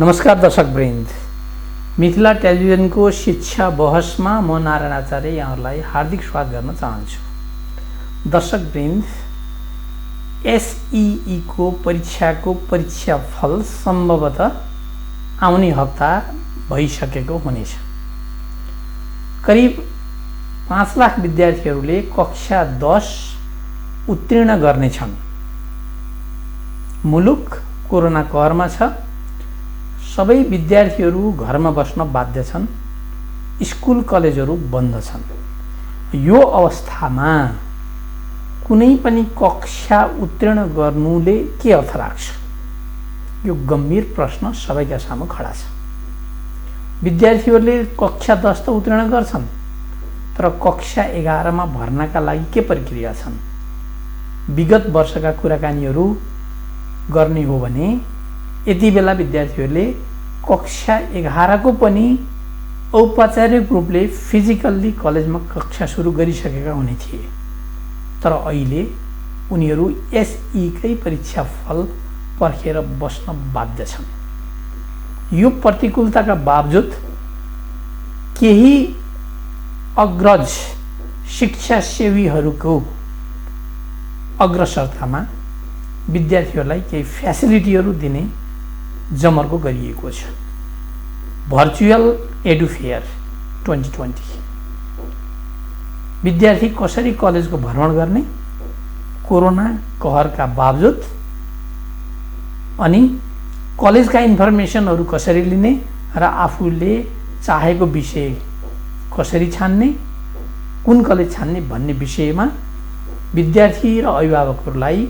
नमस्कार दर्शकवृन्द, मिथिला टेलिभिजनको शिक्षा बहसमा म नारायण आचार्य यहाँहरूलाई हार्दिक स्वागत गर्न चाहन्छु। दर्शकवृन्द, एसईई को परीक्षाको परीक्षाफल सम्भवतः आउने हप्ता भइसकेको हुनेछ। करिब 5 लाख विद्यार्थीहरूले कक्षा 10 उत्तीर्ण गर्नेछन्। मुलुक कोरोना कहरमा छ। सबै विद्यार्थीहरू घरमा बस्न बाध्य छन्। स्कुल कलेजहरू बन्द छन्। यो अवस्थामा कुनै पनि कक्षा उत्तीर्ण गर्नुले के अर्थ राख्छ? यो गम्भीर प्रश्न सबैका सामु खडा छ। विद्यार्थीहरूले कक्षा 10 त उत्तीर्ण गर्छन्, तर कक्षा 11 मा भर्नाका लागि के प्रक्रिया छन्? विगत वर्षका कुराकानीहरू गर्ने हो भने यति बेला विद्यार्थीहरूले कक्षा 11 को पनि औपचारिक रूपले फिजिकल्ली कलेजमा कक्षा सुरु गरिसकेका हुने थिए। तर अहिले उनीहरू एसई कै परीक्षाफल पर्खेर बस्न बाध्य छन्। यो प्रतिकूलताका बावजुद केही अग्रज शिक्षासेवीहरूको अग्रसरतामा विद्यार्थीहरूलाई केही फ्यासिलिटीहरू दिने जमर्को गरिएको छ। भर्चुअल एडुफेयर 2020 विद्यार्थी कसरी कलेजको भ्रमण गर्ने, कोरोना कहरका बावजुद, अनि कलेजका इन्फर्मेसनहरू कसरी लिने र आफूले चाहेको विषय कसरी छान्ने, कुन कलेज छान्ने भन्ने विषयमा विद्यार्थी र अभिभावकहरूलाई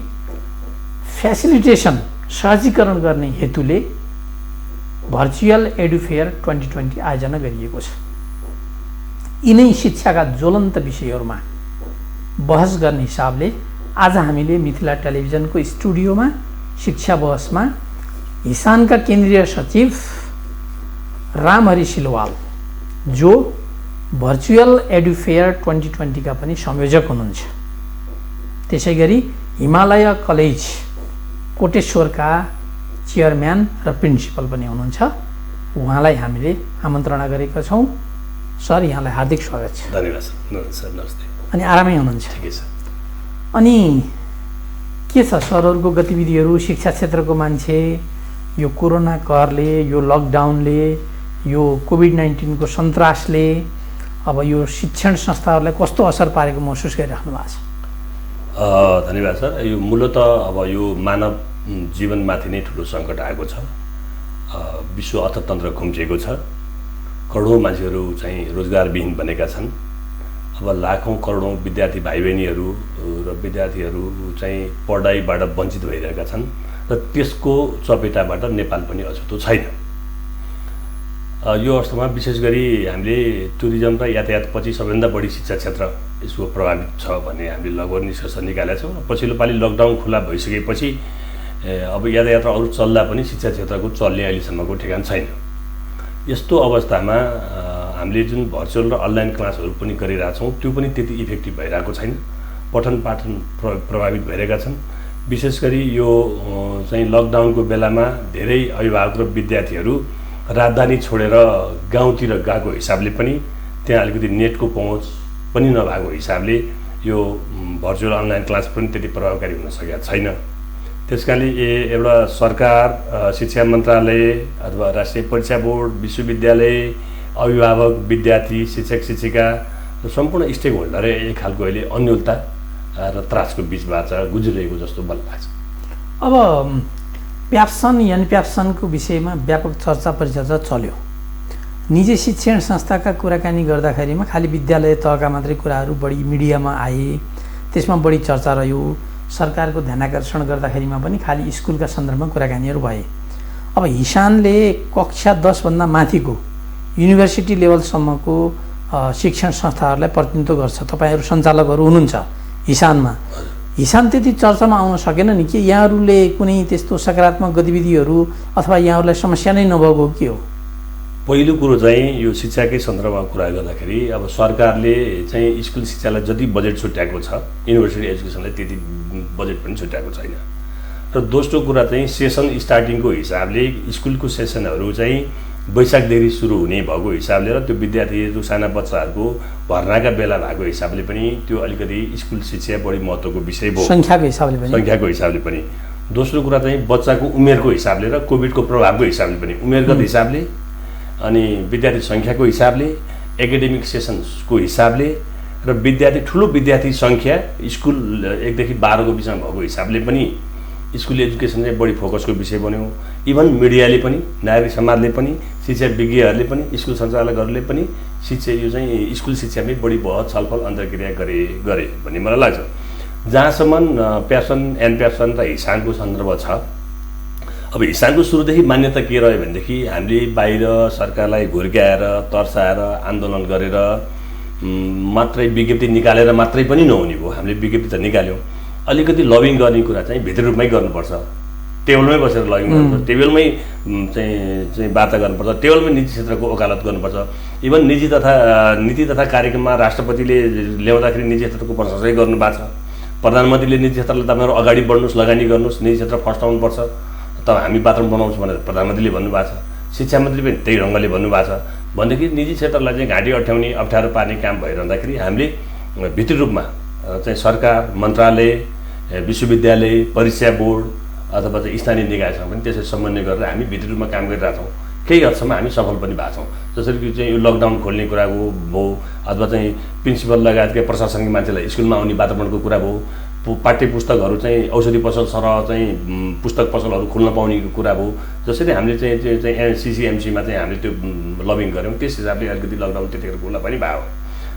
फ्यासिलिटेसन सहजीकरण गर्ने हेतुले भर्चुअल एडुफेयर 2020 आयोजना गरिएको छ। यिनै शिक्षाका ज्वलन्त विषयहरूमा बहस गर्ने हिसाबले आज हामीले मिथिला टेलिभिजनको स्टुडियोमा शिक्षा बहसमा हिसानका केन्द्रीय सचिव रामहरि सिलवाल, जो भर्चुअल एडुफेयर 2020 का पनि संयोजक हुनुहुन्छ, त्यसैगरी हिमालय कलेज कोटेश्वरका चेयरम्यान र प्रिन्सिपल पनि हुनुहुन्छ, उहाँलाई हामीले आमन्त्रणा गरेका छौँ। सर, यहाँलाई हार्दिक स्वागत छ। धन्यवाद सर। नमस्ते। अनि आरामै हुनुहुन्छ? ठिकै छ। अनि के छ सरहरूको गतिविधिहरू? शिक्षा क्षेत्रको मान्छे यो कोरोना कहरले, यो लकडाउनले, यो कोभिड-19 को सन्तासले अब यो शिक्षण संस्थाहरूलाई कस्तो असर पारेको महसुस गरिराख्नु भएको छ? धन्यवाद सर। यो मूलतः अब यो मानव जीवनमाथि नै ठुलो सङ्कट आएको छ। विश्व अर्थतन्त्र खुम्चिएको छ। करोडौँ मान्छेहरू चाहिँ रोजगारविहीन बनेका छन्। अब लाखौँ करोडौँ विद्यार्थी भाइ बहिनीहरू र विद्यार्थीहरू चाहिँ पढाइबाट वञ्चित भइरहेका छन् र त्यसको चपेटाबाट नेपाल पनि अछुतो छैन। यो अवस्थामा विशेष गरी हामीले टुरिज्म र यातायातपछि सबैभन्दा बढी शिक्षा क्षेत्र यसको प्रभावित छ भन्ने हामीले लगभग निष्कर्ष निकालेका छौँ। पछिल्लो पालि लकडाउन खुला भइसकेपछि अब यातायात र अरू चल्दा पनि शिक्षा क्षेत्रको चल्ने अहिलेसम्मको ठेगान छैन। यस्तो अवस्थामा हामीले जुन भर्चुअल र अनलाइन क्लासहरू पनि गरिरहेछौँ त्यो पनि त्यति इफेक्टिभ भइरहेको छैन। पठन पाठन प्रभावित भइरहेका छन्। विशेष गरी यो चाहिँ लकडाउनको बेलामा धेरै अभिभावक र विद्यार्थीहरू राजधानी छोडेर गाउँतिर गएको हिसाबले पनि त्यहाँ अलिकति नेटको पहुँच पनि नभएको हिसाबले यो भर्चुअल अनलाइन क्लास पनि त्यति प्रभावकारी हुन सकेका छैन। त्यसकारणले एउटा सरकार, शिक्षा मन्त्रालय अथवा राष्ट्रिय परीक्षा बोर्ड, विश्वविद्यालय, अभिभावक, विद्यार्थी, शिक्षक शिक्षिका र सम्पूर्ण स्टेक होल्डर एक खालको अहिले अन्योलता र त्रासको बिचबाट गुज्रिरहेको जस्तो बल लाग्छ। अब प्याप्सन यानि प्याप्सनको विषयमा व्यापक चर्चा परिचर्चा चल्यो। निजी शिक्षण संस्थाका कुराकानी गर्दाखेरिमा खालि विद्यालय तहका मात्रै कुराहरू बढी मिडियामा आए, त्यसमा बढी चर्चा रह्यो। सरकारको ध्यानाकर्षण गर्दाखेरिमा पनि खालि स्कुलका सन्दर्भमा कुराकानीहरू भए। अब हिसानले कक्षा 10 भन्दा माथिको युनिभर्सिटी लेभलसम्मको शिक्षण संस्थाहरूलाई प्रतिनिधित्व गर्छ। तपाईँहरू सञ्चालकहरू हुनुहुन्छ हिसानमा। हिसान त्यति चर्चामा आउन सकेन नि? के यहाँहरूले कुनै त्यस्तो सकारात्मक गतिविधिहरू अथवा यहाँहरूलाई समस्या नै नभएको के हो? पहिलो कुरो चाहिँ यो शिक्षाकै सन्दर्भमा कुरा गर्दाखेरि अब सरकारले चाहिँ स्कुल शिक्षालाई जति बजेट छुट्याएको छ, युनिभर्सिटी एजुकेसनलाई त्यति बजेट पनि छुट्याएको छैन। र दोस्रो कुरा चाहिँ सेसन स्टार्टिङको हिसाबले स्कुलको सेसनहरू चाहिँ वैशाखदेखि सुरु हुने भएको हिसाबले र त्यो विद्यार्थीहरू साना बच्चाहरूको भर्नाका बेला भएको हिसाबले पनि त्यो अलिकति स्कुल शिक्षा बढी महत्त्वको विषय भयो सङ्ख्याको हिसाबले पनि। दोस्रो कुरा चाहिँ बच्चाको उमेरको हिसाबले र कोभिडको प्रभावको हिसाबले पनि उमेरगत हिसाबले अनि विद्यार्थी सङ्ख्याको हिसाबले एकाडेमिक सेसन्सको हिसाबले र विद्यार्थी ठुलो विद्यार्थी सङ्ख्या स्कुल 1 देखि 12 को बिचमा भएको हिसाबले पनि स्कुल एजुकेसन चाहिँ बढी फोकसको विषय बन्यो। इभन मिडियाले पनि नागरिक समाजले पनि शिक्षा विज्ञहरूले पनि स्कुल सञ्चालकहरूले पनि शिक्षा यो चाहिँ स्कुल शिक्षामै बढी बहुत छलफल अन्तर्क्रिया गरे भन्ने मलाई लाग्छ। जहाँसम्म प्यासन एन्ड प्यासन र हिसानको सन्दर्भ छ, अब हिसानको सुरुदेखि मान्यता के रह्यो भनेदेखि हामीले बाहिर सरकारलाई घुर्क्याएर तर्साएर आन्दोलन गरेर मात्रै विज्ञप्ति निकालेर मात्रै पनि नहुने भयो। हामीले विज्ञप्ति त निकाल्यौँ, अलिकति लबिङ गर्ने कुरा चाहिँ भित्री रूपमै गर्नुपर्छ। टेबलमै बसेर लबिङ गर्नुपर्छ, टेबलमै चाहिँ वार्ता गर्नुपर्छ, टेबलमै निजी क्षेत्रको वकालत गर्नुपर्छ। इभन नीति तथा कार्यक्रममा राष्ट्रपतिले ल्याउँदाखेरि निजी क्षेत्रको प्रशंसै गर्नुभएको छ। प्रधानमन्त्रीले निजी क्षेत्रलाई तपाईँहरू अगाडि बढ्नुहोस्, लगानी गर्नुहोस्, निजी क्षेत्र फर्स्ट आउनुपर्छ, त हामी वातावरण बनाउँछौँ भनेर प्रधानमन्त्रीले भन्नुभएको छ। शिक्षा मन्त्री पनि त्यही ढङ्गले भन्नुभएको छ। भनेदेखि निजी क्षेत्रलाई चाहिँ घाँटी अठ्याउने अप्ठ्यारो पार्ने काम भइरहँदाखेरि हामीले भित्री रूपमा चाहिँ सरकार, मन्त्रालय, विश्वविद्यालय, परीक्षा बोर्ड अथवा चाहिँ स्थानीय निकायसँग पनि त्यसरी समन्वय गरेर हामी भित्री रूपमा काम गरिरहेछौँ। केही हदसम्म हामी सफल पनि भएको छौँ। जसरी कि चाहिँ यो लकडाउन खोल्ने कुराको भयो अथवा चाहिँ प्रिन्सिपल लगायतका प्रशासनिक मान्छेलाई स्कुलमा आउने वातावरणको कुरा भयो, पाठ्य पुस्तकहरू चाहिँ औषधि पसल सरह चाहिँ पुस्तक पसलहरू खुल्न पाउने कुरा भयो। जसरी हामीले चाहिँ सिसिएमसीमा चाहिँ हामीले त्यो लबिङ गऱ्यौँ, त्यस हिसाबले अलिकति लकडाउन त्यतिखेर खुल्ला पनि भयो।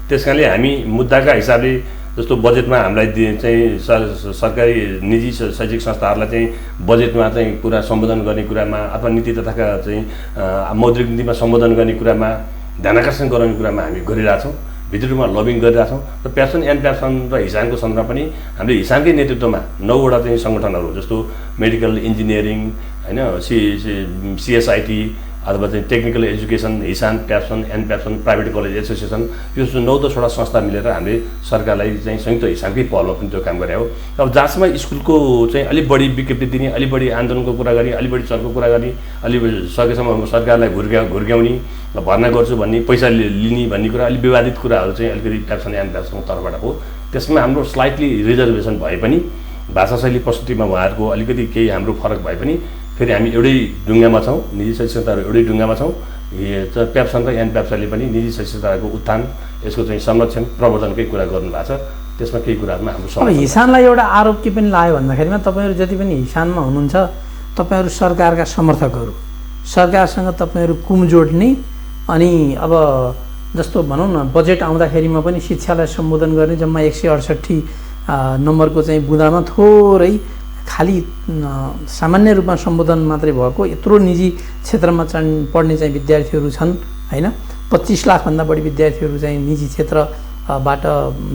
त्यस कारणले हामी मुद्दाका हिसाबले जस्तो बजेटमा हामीलाई चाहिँ सरकारी निजी शैक्षिक संस्थाहरूलाई चाहिँ बजेटमा चाहिँ कुरा सम्बोधन गर्ने कुरामा अथवा नीति तथाका चाहिँ मौद्रिक नीतिमा सम्बोधन गर्ने कुरामा ध्यानाकर्षण गराउने कुरामा हामी गरिरहेछौँ, भित्री रूपमा लबिङ गरिरहेछौँ। र प्यासन एन्ड प्यासन र हिसानको सन्दर्भमा पनि हामीले हिसानकै नेतृत्वमा 9 वटा चाहिँ सङ्गठनहरू जस्तो मेडिकल इन्जिनियरिङ होइन सिएसआइटी अथवा चाहिँ टेक्निकल एजुकेसन, हिसान, passion and passion, private college association, यो 9-10वटा संस्था मिलेर हामीले सरकारलाई चाहिँ संयुक्त हिसाबकै पहलमा पनि त्यो काम गरे हो। अब जहाँसम्म स्कुलको चाहिँ अलिक बढी विज्ञप्ति दिने, अलिक बढी आन्दोलनको कुरा गर्ने, अलिक बढी चर्को कुरा गर्ने, अलिक सकेसम्म सरकारलाई घुर्क्याउने, भर्ना गर्छु भन्ने, पैसा लिने भन्ने कुरा अलिक विवादित कुराहरू चाहिँ अलिकति प्यासन एन्ड प्यासनको तर्फबाट हो। त्यसमा हाम्रो स्लाइटली रिजर्भेसन भए पनि भाषाशैली प्रस्तुतिमा उहाँहरूको अलिकति केही हाम्रो फरक भए पनि फेरि हामी एउटै ढुङ्गामा छौँ, निजी शैक्षिक संस्थाहरू एउटै ढुङ्गामा छौँ। प्याप्सन र एन्ड प्याप्सनले पनि निजी शैक्षिक संस्थाहरूको उत्थान, यसको चाहिँ संरक्षण, प्रवर्धनकै कुरा गर्नुभएको छ। त्यसमा केही कुराहरूमा हाम्रो हिसानलाई एउटा आरोप के पनि लाग्यो भन्दाखेरिमा तपाईँहरू जति पनि हिसानमा हुनुहुन्छ तपाईँहरू सरकारका समर्थकहरू, सरकारसँग तपाईँहरू कुम जोड्ने अनि अब जस्तो भनौँ न बजेट आउँदाखेरिमा पनि शिक्षालाई सम्बोधन गर्ने जम्मा 168 नम्बरको चाहिँ बुँदामा थोरै खालि सामान्य रूपमा सम्बोधन मात्रै भएको यत्रो निजी क्षेत्रमा पढ्ने चाहिँ विद्यार्थीहरू छन् होइन। 25 लाखभन्दा बढी विद्यार्थीहरू चाहिँ निजी क्षेत्रबाट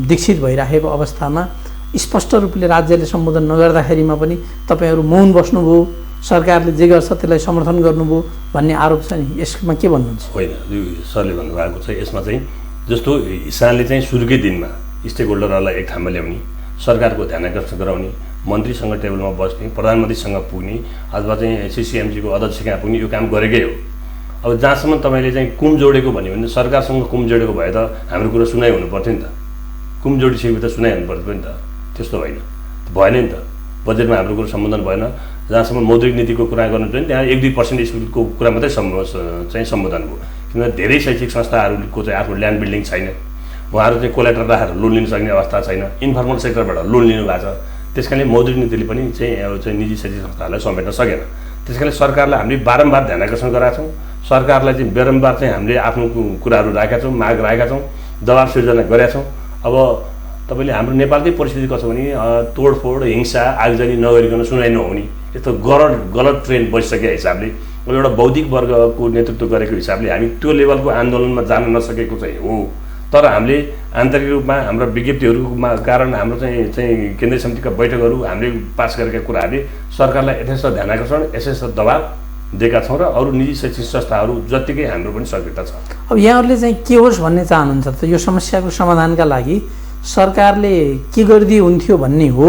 दीक्षित भइराखेको अवस्थामा स्पष्ट रूपले राज्यले सम्बोधन नगर्दाखेरिमा पनि तपाईँहरू मौन बस्नुभयो, सरकारले जे गर्छ त्यसलाई समर्थन गर्नुभयो भन्ने आरोप छ नि, यसमा के भन्नुहुन्छ? होइन, यो सरले भन्नुभएको छ यसमा चाहिँ जस्तो हिसानले चाहिँ सुरुकै दिनमा स्टेक होल्डरहरूलाई एक ठाउँमा ल्याउने, सरकारको ध्यानाकर्षण गराउने, मन्त्रीसँग टेबलमा बस्ने, प्रधानमन्त्रीसँग पुग्ने अथवा चाहिँ सिसिएमसीको अध्यक्ष कहाँ पुग्ने, यो काम गरेकै हो। अब जहाँसम्म तपाईँले चाहिँ कुम जोडेको भन्यो भने सरकारसँग कुम जोडेको भए त हाम्रो कुरा सुनाइ हुनु पर्थ्यो नि त। कुम जोडिसकेपछि त सुनाइ हुनु पर्थ्यो नि त, त्यस्तो होइन, भएन नि त। बजेटमा हाम्रो कुरो सम्बोधन भएन। जहाँसम्म मौद्रिक नीतिको कुरा गर्नु चाहिँ त्यहाँ 1-2% स्कुलको कुरा मात्रै चाहिँ सम्बोधन भयो। किनभने धेरै शैक्षिक संस्थाहरूको चाहिँ आफ्नो ल्यान्ड बिल्डिङ छैन, उहाँहरू चाहिँ कोलेटर राखेर लोन लिन सक्ने अवस्था छैन, इन्फर्मल सेक्टरबाट लोन लिनु भएको छ। त्यस कारणले मौद्रिक नीतिले पनि चाहिँ निजी शैक्षिक संस्थाहरूलाई समेट्न सकेन। त्यस कारणले सरकारलाई हामीले बारम्बार ध्यानाकर्षण गराएका छौँ, सरकारलाई चाहिँ बारम्बार चाहिँ हामीले आफ्नो कुराहरू राखेका छौँ, माग राखेका छौँ, दबाब सिर्जना गरेका छौँ। अब तपाईँले हाम्रो नेपालकै परिस्थिति कस्तो भने तोडफोड, हिंसा, आगजनी नगरिकन सुनाइ नहुने यस्तो गलत ट्रेन्ड बसिसकेको हिसाबले अब एउटा बौद्धिक वर्गको नेतृत्व गरेको हिसाबले हामी त्यो लेभलको आन्दोलनमा जान नसकेको चाहिँ हो। तर हामीले आन्तरिक रूपमा हाम्रा विज्ञप्तिहरूमा कारण हाम्रो चाहिँ केन्द्रीय समितिका बैठकहरू हामीले पास गरेका कुराहरूले सरकारलाई यथेष्ट ध्यानाकर्षण, यथेष्ट दबाब दिएका छौँ र अरू निजी शैक्षिक संस्थाहरू जत्तिकै हाम्रो पनि सक्रियता छ। अब यहाँहरूले चाहिँ के होस् भन्ने चाहनुहुन्छ त? यो समस्याको समाधानका लागि सरकारले के गरिदिए हुन्थ्यो भन्ने हो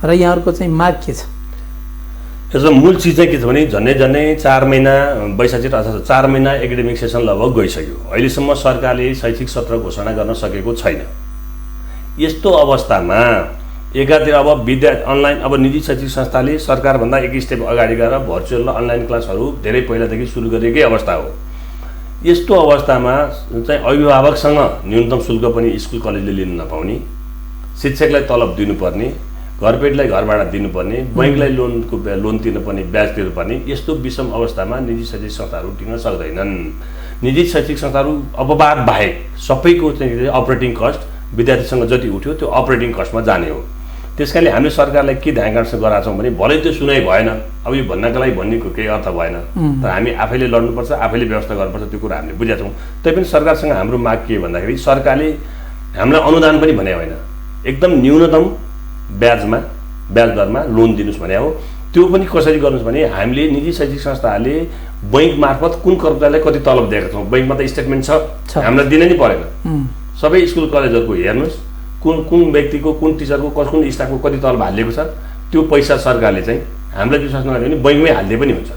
र यहाँहरूको चाहिँ माग के छ? यसको मूल चिज चाहिँ के छ भने झन्डै 4 महिना वैशाखिक अथवा 4 महिना एकाडेमिक सेसन लगभग गइसक्यो। अहिलेसम्म सरकारले शैक्षिक सत्र घोषणा गर्न सकेको छैन। यस्तो अवस्थामा एकातिर अब अनलाइन अब निजी शैक्षिक संस्थाले सरकारभन्दा एक स्टेप अगाडि गएर भर्चुअल र अनलाइन क्लासहरू धेरै पहिलादेखि सुरु गरेकै अवस्था हो। यस्तो अवस्थामा चाहिँ अभिभावकसँग न्यूनतम शुल्क पनि स्कुल कलेजले लिन नपाउने, शिक्षकलाई तलब दिनुपर्ने, घरपेटलाई घर भाडा दिनुपर्ने, बैंकलाई लोन तिर्नुपर्ने, ब्याज तिर्नुपर्ने, यस्तो विषम अवस्थामा निजी शैक्षिक संस्थाहरू टिक्न सक्दैनन्। निजी शैक्षिक संस्थाहरू अपवाद बाहेक सबैको चाहिँ अपरेटिङ कस्ट विद्यार्थीसँग जति उठ्यो त्यो अपरेटिङ कस्टमा जाने हो। त्यसकारणले हामीले सरकारलाई के ध्यान आकर्षण गराएको छौँ भने भलै त्यो सुनाइ भएन, अब यो भन्नका लागि भन्नेको केही अर्थ भएन, तर हामी आफैले लड्नुपर्छ, आफैले व्यवस्था गर्नुपर्छ, त्यो कुरा हामीले बुझेका छौँ। तैपनि सरकारसँग हाम्रो माग के भन्दाखेरि सरकारले हामीलाई अनुदान पनि भने होइन, एकदम न्यूनतम ब्याज दरमा लोन दिनुहोस् भने हो। त्यो पनि कसरी गर्नुहोस् भने हामीले निजी शैक्षिक संस्थाहरूले बैङ्क मार्फत कुन कर्मचारीलाई कति तलब दिएका छौँ, बैङ्कमा त स्टेटमेन्ट छ, हामीलाई दिन नै परेन। सबै स्कुल कलेजहरूको हेर्नुहोस् कुन व्यक्तिको, कुन टिचरको, कुन स्टाफको कति तलब हालिएको छ, त्यो पैसा सरकारले चाहिँ हामीलाई विश्वास नगर्यो भने बैङ्कमै हाल्ने पनि हुन्छ।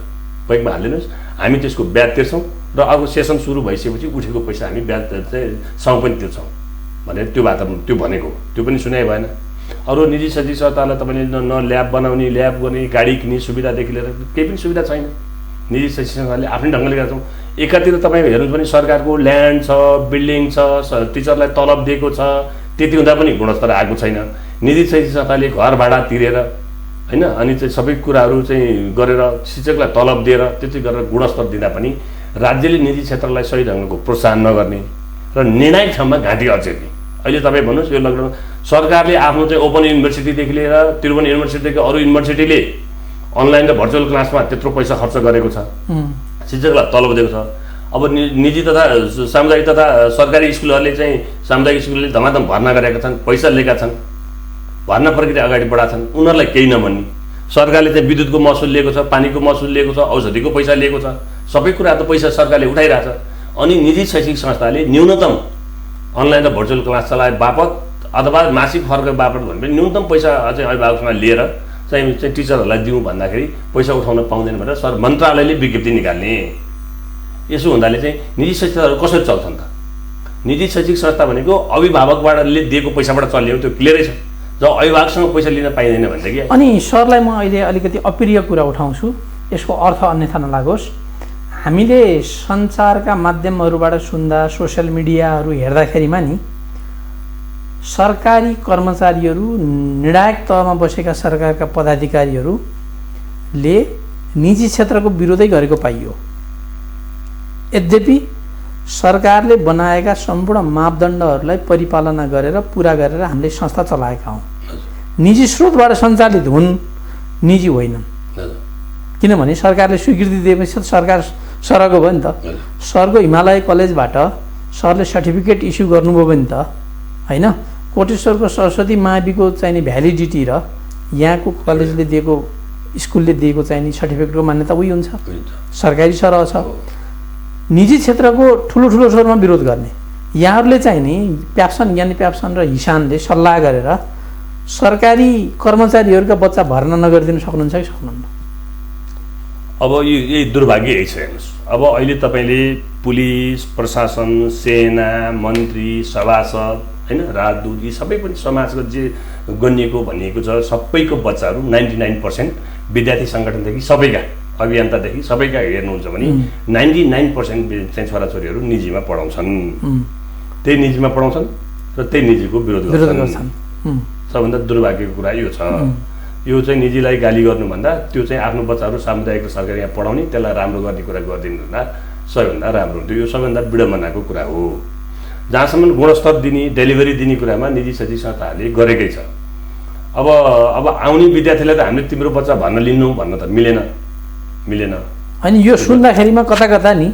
बैङ्कमा हालिदिनुहोस्, हामी त्यसको ब्याज तिर्छौँ र अब सेसन सुरु भइसकेपछि उठेको पैसा हामी ब्याज चाहिँ सँग पनि तिर्छौँ भनेर त्यो वातावरण त्यो भनेको, त्यो पनि सुनाइ भएन। अरू निजी शैक्षिक संस्थालाई तपाईँले न ल्याब बनाउने, ल्याब गर्ने, गाडी किन्ने सुविधादेखि लिएर केही पनि सुविधा छैन। निजी शैक्षिक संस्थाले आफ्नै ढङ्गले गर्छौँ। एकातिर तपाईँ हेर्नुहुन्छ भने सरकारको ल्यान्ड छ, बिल्डिङ छ, टिचरलाई तलब दिएको छ, त्यति हुँदा पनि गुणस्तर आएको छैन। निजी शैक्षिक संस्थाले घर भाडा तिरेर होइन, अनि चाहिँ सबै कुराहरू चाहिँ गरेर शिक्षकलाई तलब दिएर त्यति गरेर गुणस्तर दिँदा पनि राज्यले निजी क्षेत्रलाई सही ढङ्गको प्रोत्साहन नगर्ने र निर्णायक ठाउँमा घाँटी अचेर्ने। अहिले तपाईँ भन्नुहोस् यो लकडाउन सरकारले आफ्नो चाहिँ ओपन युनिभर्सिटीदेखि लिएर त्रिभुवन युनिभर्सिटीदेखि अरू युनिभर्सिटीले अनलाइन र भर्चुअल क्लासमा त्यत्रो पैसा खर्च गरेको छ, शिक्षकलाई तलब दिएको छ। अब निजी तथा सामुदायिक तथा सरकारी स्कुलहरूले चाहिँ सामुदायिक स्कुलले धमाधम भर्ना गरेका छन्, पैसा लिएका छन्, भर्ना प्रक्रिया अगाडि बढाएको छन्, उनीहरूलाई केही नभन्ने। सरकारले चाहिँ विद्युतको महसुल लिएको छ, पानीको महसुल लिएको छ, औषधिको पैसा लिएको छ, सबै कुरा त पैसा सरकारले उठाइरहेछ। अनि निजी शैक्षिक संस्थाले न्यूनतम अनलाइन र भर्चुअल क्लास चलाए बापत अथवा मासिक फर्क बापत भने न्यूनतम पैसा चाहिँ अभिभावकसँग लिएर चाहिँ टिचरहरूलाई दिउँ भन्दाखेरि पैसा उठाउन पाउँदैन भनेर मन्त्रालयले विज्ञप्ति निकाल्ने। यसो हुँदाले चाहिँ निजी संस्थाहरू कसरी चल्छन् त? निजी शैक्षिक संस्था भनेको अभिभावकबाटले दिएको पैसाबाट चल्ने हो, त्यो क्लियरै छ। जब अभिभावकसँग पैसा लिन पाइँदैन भनेदेखि अनि सरलाई म अहिले अलिकति अप्रिय कुरा उठाउँछु, यसको अर्थ अन्यथा नलागोस्। हामीले सञ्चारका माध्यमहरूबाट सुन्दा, सोसियल मिडियाहरू हेर्दाखेरिमा नि सरकारी कर्मचारीहरू, निर्णायक तहमा बसेका सरकारका पदाधिकारीहरूले निजी क्षेत्रको विरोधै गरेको पाइयो। यद्यपि सरकारले बनाएका सम्पूर्ण मापदण्डहरूलाई परिपालना गरेर पुरा गरेर हामीले संस्था चलाएका हौँ। निजी स्रोतबाट सञ्चालित हुन्, निजी होइनन्। किनभने सरकारले स्वीकृति दिएपछि सरकार सरको भयो नि त। सरको हिमालय कलेजबाट सरले सर्टिफिकेट इस्यु गर्नुभयो भने त होइन, कोटेश्वरको सरस्वती माविको चाहिने भ्यालिडिटी र यहाँको कलेजले दिएको, स्कुलले दिएको चाहिने सर्टिफिकेटको मान्यता उही हुन्छ, सरकारी सरह छ। निजी क्षेत्रको ठुलो ठुलो स्वरमा विरोध गर्ने यहाँहरूले चाहिँ नि प्याप्सन, ज्ञानी प्याप्सन र हिसानले सल्लाह गरेर सरकारी कर्मचारीहरूका बच्चा भर्ना नगरिदिन सक्नुहुन्छ कि सक्नुहुन्न? अब यही दुर्भाग्य यही छ। हेर्नुहोस्, अब अहिले तपाईँले पुलिस, प्रशासन, सेना, मन्त्री, सभासद होइन, राजदूत, यी सबै पनि समाजको जे गनिएको भनिएको छ सबैको बच्चाहरू 99% विद्यार्थी सङ्गठनदेखि सबैका, अभियन्तादेखि सबैका हेर्नुहुन्छ भने 99% चाहिँ छोराछोरीहरू निजीमा पढाउँछन्। त्यही निजीमा पढाउँछन् र त्यही निजीको विरोध गर्छन्। सबभन्दा दुर्भाग्यको कुरा यो छ। यो चाहिँ निजीलाई गाली गर्नुभन्दा त्यो चाहिँ आफ्नो बच्चाहरू सामुदायिक र सरकारी यहाँ पढाउने, त्यसलाई राम्रो गर्ने कुरा गरिदिनु भन्दा सबैभन्दा राम्रो हुन्थ्यो। यो सबैभन्दा विडम्बनाको कुरा हो। जहाँसम्म गुणस्तर दिने, डेलिभरी दिने कुरामा निजी शैक्षिक संस्थाहरूले गरेकै छ। अब आउने विद्यार्थीलाई त हामीले तिम्रो बच्चा भन्न लिनु भन्न त मिलेन। अनि यो सुन्दाखेरिमा कता कता नि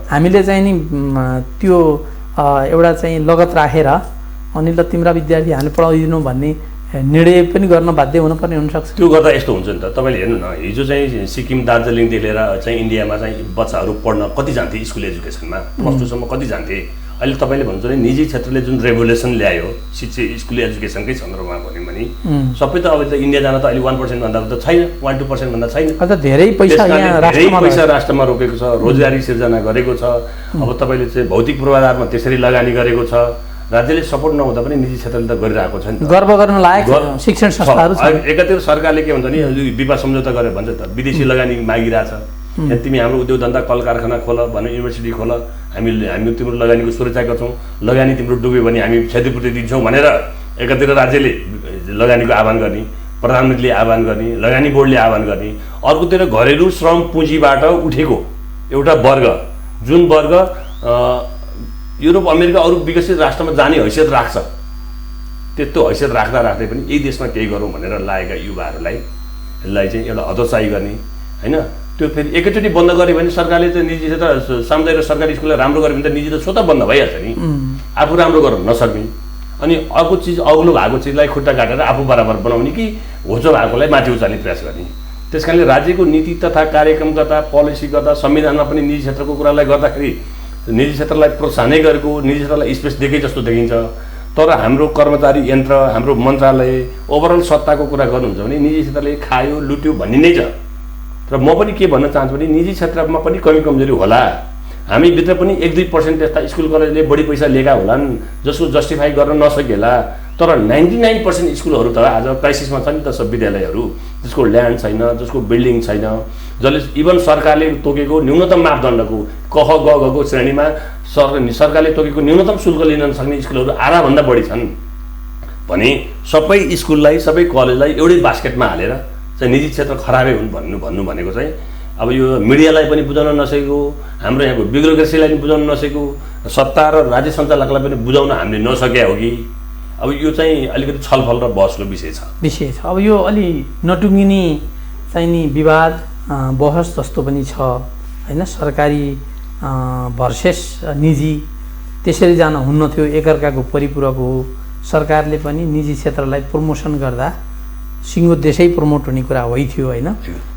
हामीले चाहिँ नि त्यो एउटा चाहिँ लगत राखेर अनि ल तिम्रा विद्यार्थी हामीले पढाइदिनु भन्ने निर्णय पनि गर्न बाध्य हुनुपर्ने हुनसक्छ। त्यो गर्दा यस्तो हुन्छ नि त, तपाईँले हेर्नु न, हिजो चाहिँ सिक्किम, दार्जिलिङदेखि लिएर चाहिँ इन्डियामा चाहिँ बच्चाहरू पढ्न कति जान्थे स्कुल एजुकेसनमा, +2 सम्म कति जान्थे। अहिले तपाईँले भन्छ नि निजी क्षेत्रले जुन रेभोल्युसन ल्यायो स्कुल एजुकेसनकै सन्दर्भमा भन्यो भने सबै त अब त इन्डिया जान त अहिले 1% भन्दा त छैन, 1-2% भन्दा छैन। अझ धेरै पैसा राष्ट्रमा रोकेको छ, रोजगारी सिर्जना गरेको छ। अब तपाईँले चाहिँ भौतिक पूर्वाधारमा त्यसरी लगानी गरेको छ। राज्यले सपोर्ट नहुँदा पनि निजी क्षेत्रले त गरिरहेको छ नि त। गर्व गर्न लायक शिक्षण संस्थाहरू छ। एकातिर सरकारले के भन्छ नि विवाद सम्झौता गरेर भन्छ त विदेशी लगानी मागिरहेछ, तिमी हाम्रो उद्योग धन्दा कल कारखाना खोल भने, युनिभर्सिटी खोल, हामी तिम्रो लगानीको सुरक्षा गर्छौँ, लगानी तिम्रो डुब्यो भने हामी क्षतिपूर्ति दिन्छौँ भनेर एकातिर राज्यले लगानीको आह्वान गर्ने, प्रधानमन्त्रीले आह्वान गर्ने, लगानी बोर्डले आह्वान गर्ने। अर्कोतिर घरेलु श्रम पुँजीबाट उठेको एउटा वर्ग, जुन वर्ग युरोप अमेरिका अरू विकसित राष्ट्रमा जाने हैसियत राख्छ, त्यस्तो हैसियत राख्दा राख्दै पनि यही देशमा केही गरौँ भनेर लागेका युवाहरूलाई चाहिँ एउटा हतोत्साही गर्ने होइन। त्यो फेरि एकैचोटि बन्द गऱ्यो भने सरकारले चाहिँ निजी क्षेत्र सामुदायिक र सरकारी स्कुललाई राम्रो गऱ्यो भने त निजी त स्वतः बन्द भइहाल्छ नि, आफू राम्रो गर्न नसक्ने। अनि अर्को चिज अग्लो भएको चिजलाई खुट्टा काटेर आफू बराबर बनाउने कि होचो भएकोलाई माथि उचाल्ने प्रयास गर्ने। त्यस कारणले राज्यको नीति तथा कार्यक्रमगता पोलिसीगता संविधानमा पनि निजी क्षेत्रको कुरालाई गर्दाखेरि निजी क्षेत्रलाई प्रोत्साहनै गरेको, निजी क्षेत्रलाई स्पेस दिएकै जस्तो देखिन्छ। तर हाम्रो कर्मचारी यन्त्र, हाम्रो मन्त्रालय ओभरअल सत्ताको कुरा गर्नुहुन्छ भने निजी क्षेत्रले खायो लुट्यो भन्ने नै छ। र म पनि के भन्न चाहन्छु भने निजी क्षेत्रमा पनि कमी कमजोरी होला, हामीभित्र पनि 1-2% त्यस्ता स्कुल कलेजले बढी पैसा लिएका होलान् जसको जस्टिफाई गर्न नसकेला। तर 99% स्कुलहरू त आज क्राइसिसमा छ नि त। सब विद्यालयहरू जसको ल्यान्ड छैन, जसको बिल्डिङ छैन, जसले इभन सरकारले तोकेको न्यूनतम मापदण्डको क ख ग घको श्रेणीमा सरकारले तोकेको न्यूनतम शुल्क लिन नसक्ने स्कुलहरू आधाभन्दा बढी छन् भने सबै स्कुललाई सबै कलेजलाई एउटै बास्केटमा हालेर चाहिँ निजी क्षेत्र खराबै हुन् भन्नु भनेको चाहिँ अब यो मिडियालाई पनि बुझाउन नसकेको, हाम्रो यहाँको ब्युरोक्रेसीलाई पनि बुझाउन नसकेको, सत्ता र राज्य सञ्चालकलाई पनि बुझाउन हामीले नसकेका हो कि। अब यो चाहिँ अलिकति छलफल र बहसको विषय छ। अब यो अलि नटुङ्गिने चाहिँ नि विवाद बहस जस्तो पनि छ होइन। सरकारी भर्सेस निजी त्यसरी जान हुन्न थियो, एकअर्काको परिपूरक हो। सरकारले पनि निजी क्षेत्रलाई प्रमोसन गर्दा सिङ्गो देशै प्रमोट हुने कुरा होइन होइन।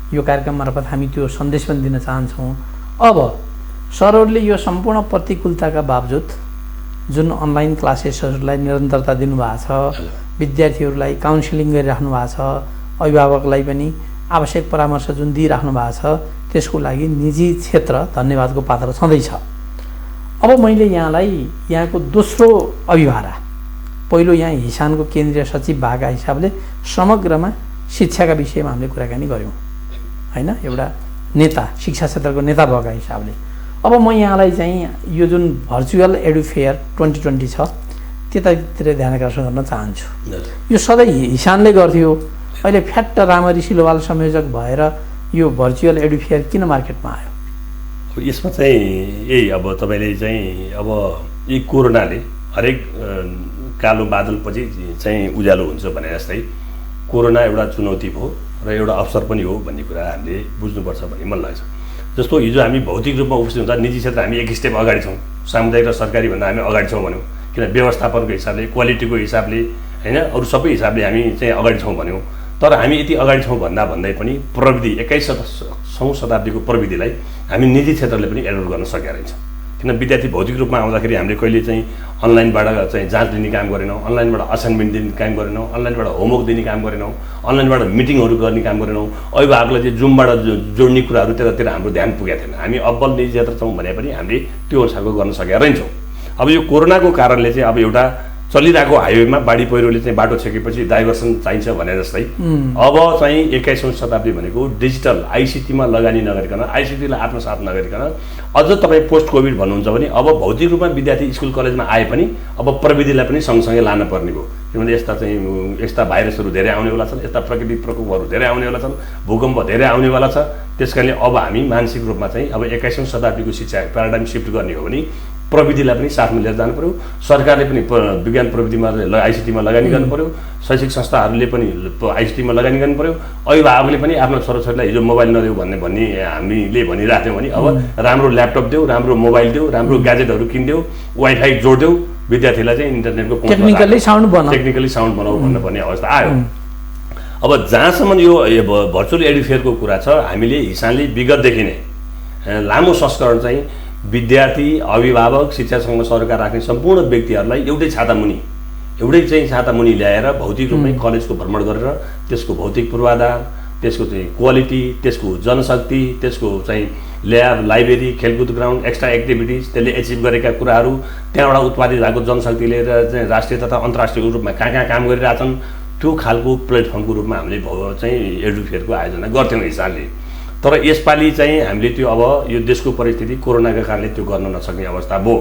यो कार्यक्रम मार्फत हामी त्यो सन्देश पनि दिन चाहन्छौँ। अब सरहरूले यो सम्पूर्ण प्रतिकूलताका बावजुद जुन अनलाइन क्लासेसहरूलाई निरन्तरता दिनुभएको छ, विद्यार्थीहरूलाई काउन्सिलिङ गरिराख्नु भएको छ, अभिभावकलाई पनि आवश्यक परामर्श जुन दिइराख्नु भएको छ, त्यसको लागि निजी क्षेत्र धन्यवादको पात्र छँदैछ। अब मैले यहाँलाई यहाँको दोस्रो अभिभारा, पहिलो यहाँ हिसानको केन्द्रीय सचिव भएका हिसाबले समग्रमा शिक्षाका विषयमा हामीले कुराकानी गऱ्यौँ होइन, एउटा नेता, शिक्षा क्षेत्रको नेता भएका हिसाबले। अब म यहाँलाई चाहिँ यो जुन भर्चुअल एडुफेयर 2020 छ त्यतातिर ध्यान आकर्षण गर्न चाहन्छु। यो सधैँ हिसानले गर्थ्यो, अहिले फ्याट्ट रामरी सिलोवाल संयोजक भएर यो भर्चुअल एडुफेयर किन मार्केटमा आयो? यसमा चाहिँ यही अब तपाईँले चाहिँ अब यी कोरोनाले हरेक कालो बादलपछि चाहिँ उज्यालो हुन्छ भने जस्तै कोरोना एउटा चुनौती भयो र एउटा अवसर पनि हो भन्ने कुरा हामीले बुझ्नुपर्छ भन्ने मलाई लाग्छ। जस्तो हिजो हामी भौतिक रूपमा उपस्थित हुँदा निजी क्षेत्र हामी एक स्टेप अगाडि छौँ, सामुदायिक र सरकारी भन्दा हामी अगाडि छौँ भन्यौँ, किन व्यवस्थापनको हिसाबले, क्वालिटीको हिसाबले होइन, अरू सबै हिसाबले हामी चाहिँ अगाडि छौँ भन्यौँ। तर हामी यति अगाडि छौँ भन्दै पनि प्रविधि 21औँ शताब्दीको प्रविधिलाई हामी निजी क्षेत्रले पनि एडोप्ट गर्न सकेका रहेछ। किन विद्यार्थी भौतिक रूपमा आउँदाखेरि हामीले कहिले चाहिँ अनलाइनबाट चाहिँ जाँच लिने काम गरेनौँ, अनलाइनबाट असाइनमेन्ट दिने काम गरेनौँ, अनलाइनबाट होमवर्क दिने काम गरेनौँ, अनलाइनबाट मिटिङहरू गर्ने काम गरेनौँ। अभिभावकलाई चाहिँ जुमबाट जोड्ने कुराहरू त्यतातिर हाम्रो ध्यान पुगेको थिएन। हामी अब्बल निजी क्षेत्र छौँ भने पनि हामीले त्यो अनुसारको गर्न सकेका रहेछौँ। अब यो कोरोनाको कारणले चाहिँ अब एउटा चलिरहेको हाइवेमा बाढी पहिरोले चाहिँ बाटो छेकेपछि डाइभर्सन चाहिन्छ भने जस्तै अब चाहिँ 21औँ शताब्दी भनेको डिजिटल आइसिटीमा लगानी नगरिकन, आइसिटीलाई आत्मसात नगरिकन अझ तपाईँ पोस्ट कोभिड भन्नुहुन्छ भने अब भौतिक रूपमा विद्यार्थी स्कुल कलेजमा आए पनि अब प्रविधिलाई पनि सँगसँगै लान पर्ने भयो। किनभने यस्ता भाइरसहरू धेरै आउनेवाला छन्, यस्ता प्राकृतिक प्रकोपहरू धेरै आउनेवाला छन्, भूकम्प धेरै आउनेवाला छ। त्यस कारणले अब हामी मानसिक रूपमा चाहिँ अब 21औँ शताब्दीको शिक्षा प्याराडाइम सिफ्ट गर्ने हो भने प्रविधिलाई पनि साथमा लिएर जानु पर्यो। सरकारले पनि विज्ञान प्रविधिमा आइसिटीमा लगानी गर्नु पर्यो, शैक्षिक संस्थाहरूले पनि आइसिटीमा लगानी गर्नु पर्यो, अभिभावकले पनि आफ्नो छोराछोरीलाई हिजो मोबाइल नदेऊ भन्ने हामीले भनिरहेको थियौँ भने अब राम्रो ल्यापटप देऊ, राम्रो मोबाइल देऊ, राम्रो ग्याजेटहरू किनिदेऊ, वाइफाई जोडिदेऊ, विद्यार्थीलाई चाहिँ इन्टरनेटको टेक्निकली साउन्ड बनाऊ भन्ने अवस्था आयो। अब जहाँसम्म यो भर्चुअल एडुफेयरको कुरा छ, हामीले हिसानले विगतदेखि नै लामो संस्करण चाहिँ विद्यार्थी, अभिभावक, शिक्षासँग सरोकार राख्ने सम्पूर्ण व्यक्तिहरूलाई एउटै छातामुनि ल्याएर भौतिक रूपमै कलेजको भ्रमण गरेर त्यसको भौतिक पूर्वाधार, त्यसको चाहिँ क्वालिटी, त्यसको जनशक्ति, त्यसको चाहिँ ल्याब, लाइब्रेरी, खेलकुद ग्राउन्ड, एक्स्ट्रा एक्टिभिटिज, त्यसले एचिभ गरेका कुराहरू, त्यहाँबाट उत्पादित भएको जनशक्तिले चाहिँ राष्ट्रिय तथा अन्तर्राष्ट्रिय रूपमा कहाँ काम गरिरहेछन्, त्यो खालको प्लेटफर्मको रूपमा हामीले चाहिँ एडुफेयरको आयोजना गर्थ्यौँ हिसाबले। तर यसपालि चाहिँ हामीले त्यो अब यो देशको परिस्थिति कोरोनाका कारणले त्यो गर्न नसक्ने अवस्था भयो।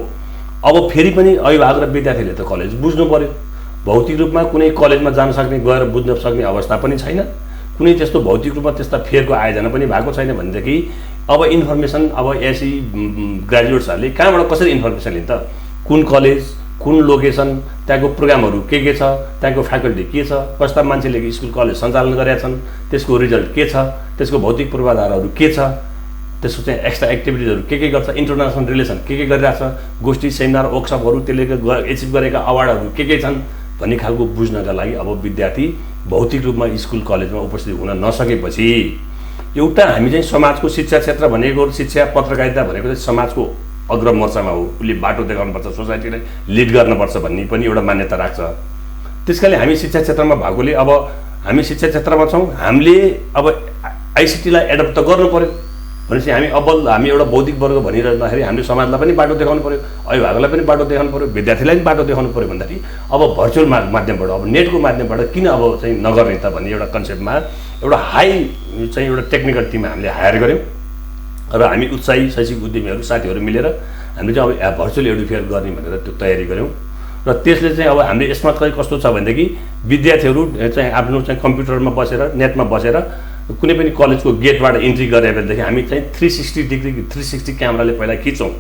अब फेरि पनि अभिभावक र विद्यार्थीले त कलेज बुझ्नु पर्यो। भौतिक रूपमा कुनै कलेजमा जान सक्ने, गएर बुझ्न सक्ने अवस्था पनि छैन, कुनै त्यस्तो भौतिक रूपमा त्यस्ता फेयरको आयोजना पनि भएको छैन भनेदेखि अब इन्फर्मेसन, अब एसी ग्रेजुएट्सहरूले कहाँबाट कसरी इन्फर्मेसन लिन्छ त? कुन कलेज, कुन लोकेसन, त्यहाँको प्रोग्रामहरू के छ, त्यहाँको फ्याकल्टी के छ, कस्ता मान्छेले स्कुल कलेज सञ्चालन गरेका छन्, त्यसको रिजल्ट के छ, त्यसको भौतिक पूर्वाधारहरू के छ, त्यसको चाहिँ एक्स्ट्रा एक्टिभिटिजहरू के गर्छ, इन्टरनेसनल रिलेसन के गरिरहेछ, गोष्ठी, सेमिनार, वर्कसपहरू, त्यसले एचिभ गरेका अवार्डहरू के छन् भन्ने खालको बुझ्नका लागि अब विद्यार्थी भौतिक रूपमा स्कुल कलेजमा उपस्थित हुन नसकेपछि एउटा हामी चाहिँ समाजको शिक्षा क्षेत्र भनेको, शिक्षा पत्रकारिता भनेको चाहिँ समाजको अग्रमोर्चामा हो, उसले बाटो देखाउनुपर्छ, सोसाइटीलाई लिड गर्नुपर्छ भन्ने पनि एउटा मान्यता राख्छ। त्यसकारणले हामी शिक्षा क्षेत्रमा भएकोले अब हामी शिक्षा क्षेत्रमा छौँ, हामीले अब आइसिटीलाई एडप्ट त गर्नु पर्यो भनेपछि हामी एउटा बौद्धिक वर्ग भनिरहँदाखेरि हामीले समाजलाई पनि बाटो देखाउनु पर्यो, अभिभावकलाई पनि बाटो देखाउनु पर्यो, विद्यार्थीलाई पनि बाटो देखाउनु पर्यो भन्दाखेरि अब भर्चुअल माध्यमबाट, अब नेटको माध्यमबाट किन अब चाहिँ नगर्ने त भन्ने एउटा कन्सेप्टमा एउटा हाई चाहिँ एउटा टेक्निकल टिम हामीले हायर गऱ्यौँ र हामी उत्साही शैक्षिक उद्यमीहरू साथीहरू मिलेर हामीले चाहिँ अब भर्चुअल एडुफेयर गर्ने भनेर त्यो तयारी गऱ्यौँ र त्यसले चाहिँ अब हामीले यसमा चाहिँ कस्तो छ भनेदेखि विद्यार्थीहरू चाहिँ आफ्नो चाहिँ कम्प्युटरमा बसेर, नेटमा बसेर कुनै पनि कलेजको गेटबाट इन्ट्री गरे बेलादेखि हामी चाहिँ 360 क्यामेराले पहिला खिच्छौँ,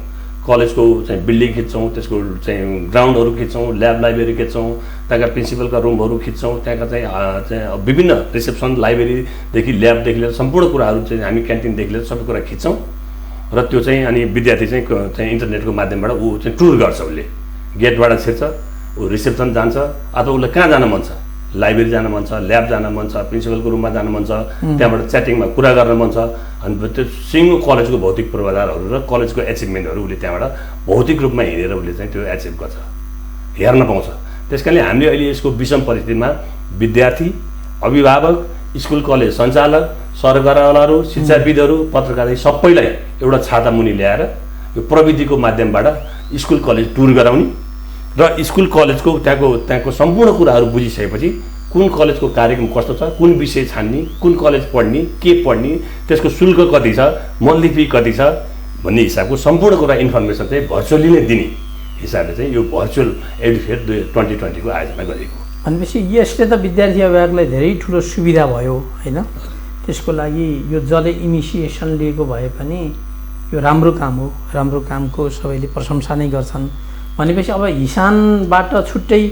कलेजको चाहिँ बिल्डिङ खिच्छौँ, त्यसको चाहिँ ग्राउन्डहरू खिच्छौँ, ल्याब, लाइब्रेरी खिच्छौँ, त्यहाँका प्रिन्सिपलका रुमहरू खिच्छौँ, त्यहाँका चाहिँ विभिन्न रिसेप्सन, लाइब्रेरीदेखि ल्याबदेखि लिएर सम्पूर्ण कुराहरू चाहिँ हामी क्यान्टिनदेखि लिएर सबै कुरा खिच्छौँ र त्यो चाहिँ अनि विद्यार्थी चाहिँ इन्टरनेटको माध्यमबाट ऊ चाहिँ टुर गर्छ, उसले गेटबाट छिर्छ, ऊ रिसेप्सन जान्छ अथवा उसलाई कहाँ जान मन छ, लाइब्रेरी जान मन छ, ल्याब जान मन छ, प्रिन्सिपलको रुममा जान मन छ, त्यहाँबाट च्याटिङमा कुरा गर्न मन छ, अनि त्यो सिङ्गो कलेजको भौतिक पूर्वाधारहरू र कलेजको एचिभमेन्टहरू उसले त्यहाँबाट भौतिक रूपमा हिँडेर उसले चाहिँ त्यो एचिभ गर्छ, हेर्न पाउँछ। त्यस कारणले हामीले अहिले यसको विषम परिस्थितिमा विद्यार्थी, अभिभावक, स्कुल कलेज सञ्चालक, सरकारवालाहरू, शिक्षाविदहरू, पत्रकार सबैलाई एउटा छातामुनि ल्याएर यो प्रविधिको माध्यमबाट स्कुल कलेज टुर गराउने र स्कुल कलेजको त्यहाँको सम्पूर्ण कुराहरू बुझिसकेपछि कुन कलेजको कार्यक्रम कस्तो छ, कुन विषय छान्ने, कुन कलेज पढ्ने, के पढ्ने, त्यसको शुल्क कति छ, मन्थली फी कति छ भन्ने हिसाबको सम्पूर्ण कुरा इन्फर्मेसन चाहिँ भर्चुअली नै दिने हिसाबले चाहिँ यो भर्चुअल एडुफेयर 2020 को आयोजना गरेको। भनेपछि यसले त विद्यार्थी अभिभावकलाई धेरै ठुलो सुविधा भयो होइन? त्यसको लागि यो जसले इनिसिएसन लिएको भए पनि यो राम्रो काम हो, राम्रो कामको सबैले प्रशंसा नै गर्छन्। भनेपछि अब हिसानबाट छुट्टै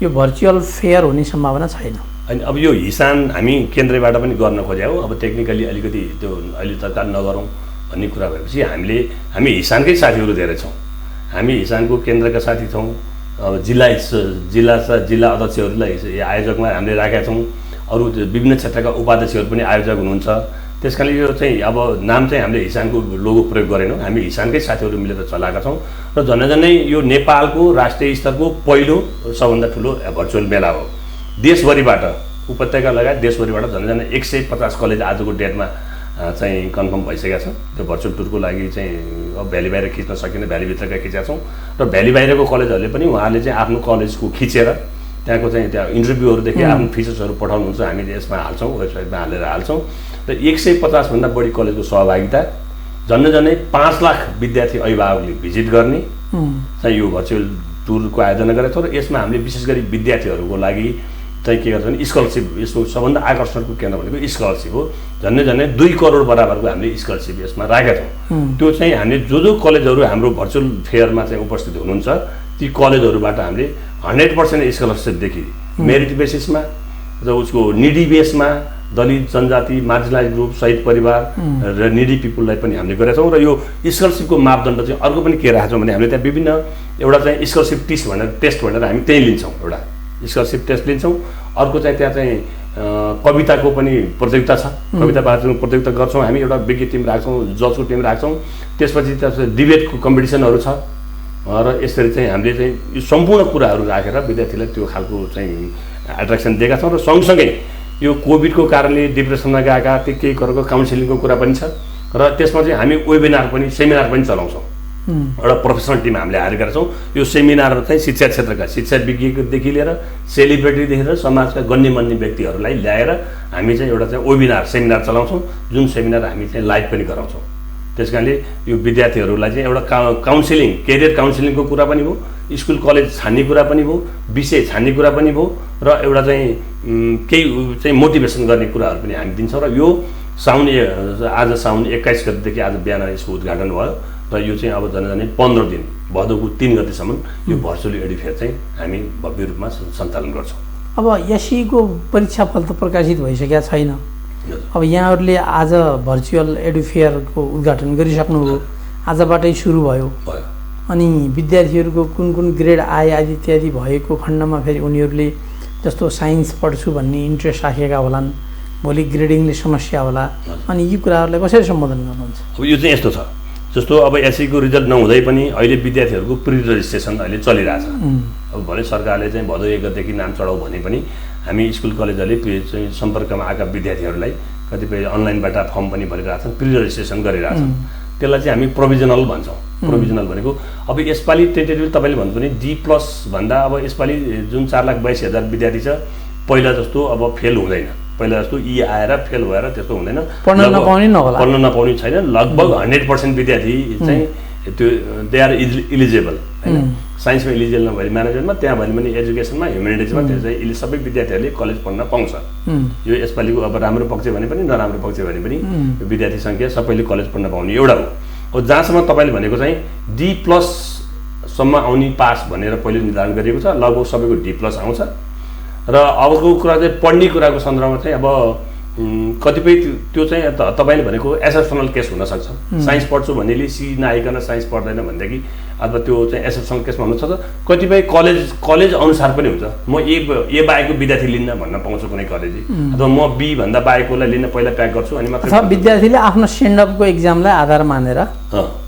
यो भर्चुअल फेयर हुने सम्भावना छैन। अनि अब यो हिसान हामी केन्द्रबाट पनि गर्न खोज्या हो, अब टेक्निकली अलिकति त्यो अहिले तत्काल नगरौँ भन्ने कुरा भएपछि हामी हिसानकै साथीहरू धेरै छौँ। हामी हिसानको केन्द्रका साथी छौँ, अब जिल्ला अध्यक्षहरूलाई आयोजकमा हामीले राखेका छौँ, अरू विभिन्न क्षेत्रका उपाध्यक्षहरू पनि आयोजक हुनुहुन्छ। त्यस कारणले यो चाहिँ अब नाम चाहिँ हामीले हिसानको लोगो प्रयोग गरेनौँ, हामी हिसानकै साथीहरू मिलेर चलाएका छौँ र झन्डै यो नेपालको राष्ट्रिय स्तरको पहिलो सबभन्दा ठुलो भर्चुअल मेला हो। देशभरिबाट, उपत्यका लगायत देशभरिबाट झन्डै 150 कलेज आजको डेटमा चाहिँ कन्फर्म भइसकेका छ। त्यो भर्चुअल टुरको लागि चाहिँ अब भ्याली बाहिर खिच्न सकिने भ्यालीभित्रका खिचेका छौँ र भ्याली बाहिरको कलेजहरूले पनि उहाँहरूले चाहिँ आफ्नो कलेजको खिचेर त्यहाँको चाहिँ त्यहाँ इन्टरभ्यूहरूदेखि आफ्नो फिचर्सहरू पठाउनुहुन्छ, हामीले यसमा हाल्छौँ, वेबसाइटमा हालेर हाल्छौँ र 150 भन्दा बढी कलेजको सहभागिता, झन्डै 5 लाख विद्यार्थी अभिभावकले भिजिट गर्ने चाहिँ यो भर्चुअल टुरको आयोजना गरेका छौँ र यसमा हामीले विशेष गरी विद्यार्थीहरूको लागि चाहिँ के गर्छ भने स्कलरसिप, यसको सबभन्दा आकर्षणको केन्द्र भनेको स्कलरसिप हो। झन्डै 2 करोड बराबरको हामीले स्कलरसिप यसमा राखेका छौँ। त्यो चाहिँ हामीले जो कलेजहरू हाम्रो भर्चुअल फेयरमा चाहिँ उपस्थित हुनुहुन्छ ती कलेजहरूबाट हामीले 100% स्कलरसिपदेखि मेरिट बेसिसमा र उसको निडी बेसमा दलित, जनजाति, मार्जिनलाइज ग्रुप, शहीद परिवार र निडी पिपुललाई पनि हामीले गरेका छौँ। र यो स्कलरसिपको मापदण्ड चाहिँ अर्को पनि के राखेका छौँ भने हामीले त्यहाँ विभिन्न एउटा चाहिँ स्कलरसिप टेस्ट भनेर हामी त्यहीँ लिन्छौँ, एउटा स्कलरसिप टेस्ट लिन्छौँ। अर्को चाहिँ त्यहाँ चाहिँ कविताको पनि प्रतियोगिता छ, कविता वाचन प्रतियोगिता गर्छौँ हामी, एउटा विज्ञ टिम राख्छौँ, जजको टिम राख्छौँ, त्यसपछि डिबेटको कम्पिटिसनहरू छ र यसरी चाहिँ हामीले चाहिँ यो सम्पूर्ण कुराहरू राखेर विद्यार्थीलाई त्यो खालको चाहिँ एट्र्याक्सन दिएका छौँ। र सँगसँगै यो कोभिडको कारणले डिप्रेसनमा गएका त्यो केही कुराको काउन्सिलिङको कुरा पनि छ र त्यसमा चाहिँ हामी वेबिनार पनि सेमिनार पनि चलाउँछौँ। एउटा प्रोफेसनल टिम हामीले हायर गरेका छौँ। यो सेमिनारमा चाहिँ शिक्षा क्षेत्रका शिक्षाविज्ञदेखि लिएर सेलिब्रेटीदेखि लिएर समाजका गण्यमान्य व्यक्तिहरूलाई ल्याएर हामी चाहिँ एउटा चाहिँ वेबिनार सेमिनार चलाउँछौँ, जुन सेमिनार हामी चाहिँ लाइभ पनि गराउँछौँ। त्यस कारणले यो विद्यार्थीहरूलाई चाहिँ एउटा काउन्सिलिङ, केरियर काउन्सिलिङको कुरा पनि भयो, स्कुल कलेज छान्ने कुरा पनि भयो, विषय छान्ने कुरा पनि भयो र एउटा चाहिँ केही चाहिँ मोटिभेसन गर्ने कुराहरू पनि हामी दिन्छौँ। र यो आज साउन 21 गतेदेखि आज बिहान यसको उद्घाटन भयो र यो चाहिँ अब झन् 15 दिन भदौको 3 गतेसम्म यो भर्चुअल एडुफेयर चाहिँ हामी भव्य रूपमा सञ्चालन गर्छौँ। अब एसईको परीक्षाफल त प्रकाशित भइसकेका छैन। अब यहाँहरूले आज भर्चुअल एडुफेयरको उद्घाटन गरिसक्नुभयो, आजबाटै सुरु भयो। अनि विद्यार्थीहरूको कुन कुन ग्रेड आए आदि इत्यादि भएको खण्डमा फेरि उनीहरूले जस्तो साइन्स पढ्छु भन्ने इन्ट्रेस्ट राखेका होलान्, भोलि ग्रेडिङले समस्या होला, अनि यी कुराहरूलाई कसरी सम्बोधन गर्नुहुन्छ? अब यो चाहिँ यस्तो छ, जस्तो अब एसईको रिजल्ट नहुँदै पनि अहिले विद्यार्थीहरूको प्रि रेजिस्ट्रेसन अहिले चलिरहेछ। अब भले सरकारले चाहिँ भदौ 1 गतेदेखि नाम चढाउ भने पनि हामी स्कुल कलेजहरूले चाहिँ सम्पर्कमा आएका विद्यार्थीहरूलाई कतिपय अनलाइनबाट फर्म पनि भरिरहेका छन्, प्रि रेजिस्ट्रेसन गरिरहेछन्। त्यसलाई चाहिँ हामी प्रोभिजनल भन्छौँ। प्रोभिजनल भनेको अब यसपालि टेन्टेटिभ तपाईँले भन्नु भने D+ भन्दा अब यसपालि जुन 4,82,000 विद्यार्थी छ, पहिला जस्तो अब फेल हुँदैन, पहिला जस्तो आएर फेल भएर त्यस्तो हुँदैन, पढ्न नपाउने छैन। लगभग 100% विद्यार्थी चाहिँ त्यो दे आर इलिजिबल होइन। साइन्समा इलिजिबल नभए म्यानेजमेन्टमा, त्यहाँ भने पनि एजुकेसनमा, ह्युमेनिटिजमा त्यो चाहिँ सबै विद्यार्थीहरूले कलेज पढ्न पाउँछ। यो यसपालिको अब राम्रो पक्ष भने पनि नराम्रो पक्ष भने पनि विद्यार्थी सङ्ख्या सबैले कलेज पढ्न पाउने एउटा हो। अब जहाँसम्म तपाईँले भनेको चाहिँ D+ सम्म आउने पास भनेर पहिले निर्धारण गरिएको छ, लगभग सबैको D+ आउँछ। र अबको कुरा चाहिँ पढ्ने कुराको सन्दर्भमा चाहिँ अब कतिपय त्यो चाहिँ तपाईँले भनेको एक्सेप्सनल केस हुनसक्छ। साइन्स पढ्छु भन्नेले सी नआइकन साइन्स पढ्दैन भनेदेखि अथवा त्यो चाहिँ एक्सेप्सनल केसमा हुनसक्छ। कतिपय कलेज अनुसार पनि हुन्छ, म ए बाहेकको विद्यार्थी लिन्न भन्न पाउँछु कुनै कलेजले, अथवा म बी भन्दा बाहेककोलाई लिन पहिला प्याक गर्छु अनि मात्र विद्यार्थीले आफ्नो सेन्डअपको एक्जामलाई आधार मानेर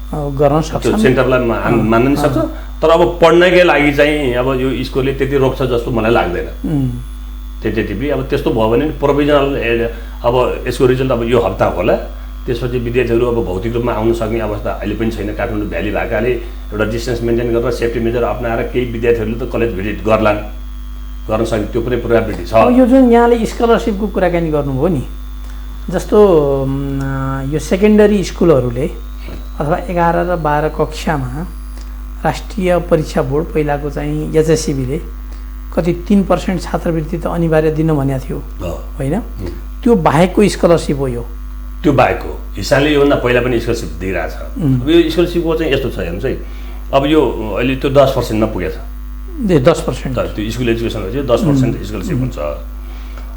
गर्न सक्छ, सेन्टरलाई मान्न नि सक्छ। तर अब पढ्नकै लागि चाहिँ अब यो स्कुलले त्यति रोक्छ जस्तो मलाई लाग्दैन टेन्टेटिभली। अब त्यस्तो भयो भने प्रोभिजनल अब यसको रिजल्ट अब यो हप्ता होला, त्यसपछि विद्यार्थीहरू अब भौतिक रूपमा आउन सक्ने अवस्था अहिले पनि छैन। काठमाडौँ भ्याली भएकाले एउटा डिस्टेन्स मेन्टेन गरेर सेफ्टी मेजर अप्नाएर केही विद्यार्थीहरूले त कलेज भिजिट गर्न सक्ने त्यो पनि प्रोभाबिलिटी छ। यो जुन यहाँले स्कलरसिपको कुराकानी गर्नुभयो नि, जस्तो यो सेकेन्डरी स्कुलहरूले अथवा 11 र 12 कक्षामा राष्ट्रिय परीक्षा बोर्ड पहिलाको चाहिँ एचएससीबीले कति 3% छात्रवृत्ति त अनिवार्य दिन भनेको थियो होइन? त्यो बाहेकको स्कलरसिप हो यो, त्यो बाहेकको हिसाबले योभन्दा पहिला पनि स्कलरसिप दिइरहेछ। अब यो स्कलरसिपको चाहिँ यस्तो छ हेर्नुहोस् है, अब यो अहिले त्यो 10% पुगेछ। 10% त्यो स्कुल एजुकेसन चाहिँ 10% स्कलरसिप हुन्छ।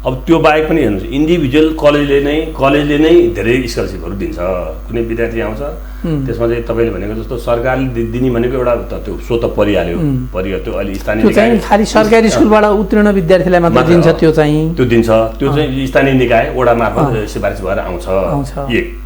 अब त्यो बाहेक पनि हेर्नुहोस्, इन्डिभिजुअल कलेजले नै धेरै स्कलरसिपहरू दिन्छ। कुनै विद्यार्थी आउँछ त्यसमा चाहिँ तपाईँले भनेको जस्तो सरकारले दिने भनेको एउटा त्यो स्वत परिहाल्यो त्यो अहिले स्थानीय निकाय खालि सरकारी स्कुलबाट उत्तीर्ण विद्यार्थीलाई मात्र दिन्छ, त्यो दिन्छ। त्यो चाहिँ स्थानीय निकाय वडा मार्फत सिफारिस भएर आउँछ।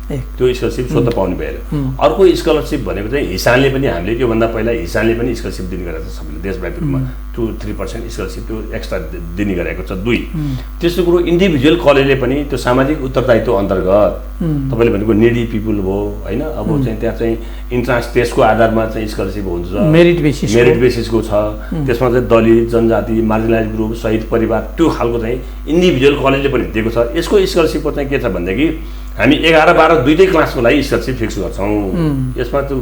त्यो स्कलरसिप स्वत पाउने भइहाल्यो। अर्को स्कलरसिप भनेको चाहिँ हिसानले पनि हामीले योभन्दा पहिला हिसानले पनि स्कलरसिप दिने गरेको छ सबैले देशव्यापी रूपमा। 2-3% स्कलरसिप त्यो एक्स्ट्रा दिने गरेको छ। 2 तेस्रो कुरो इन्डिभिजुअल कलेजले पनि त्यो सामाजिक उत्तरदायित्व अन्तर्गत तपाईँले भनेको निडी पिपुल भयो होइन, अब चाहिँ त्यहाँ चाहिँ इन्ट्रान्स टेस्टको आधारमा चाहिँ स्कलरसिप हुन्छ, मेरिट बेसिसको छ। त्यसमा चाहिँ दलित, जनजाति, मार्जिनलाइज ग्रुप, शहीद परिवार त्यो खालको चाहिँ इन्डिभिजुअल कलेजले पनि दिएको छ। यसको स्कलरसिपको चाहिँ के छ भनेदेखि हामी 11-12 दुईटै क्लासको लागि स्कलरसिप फिक्स गर्छौँ। यसमा त्यो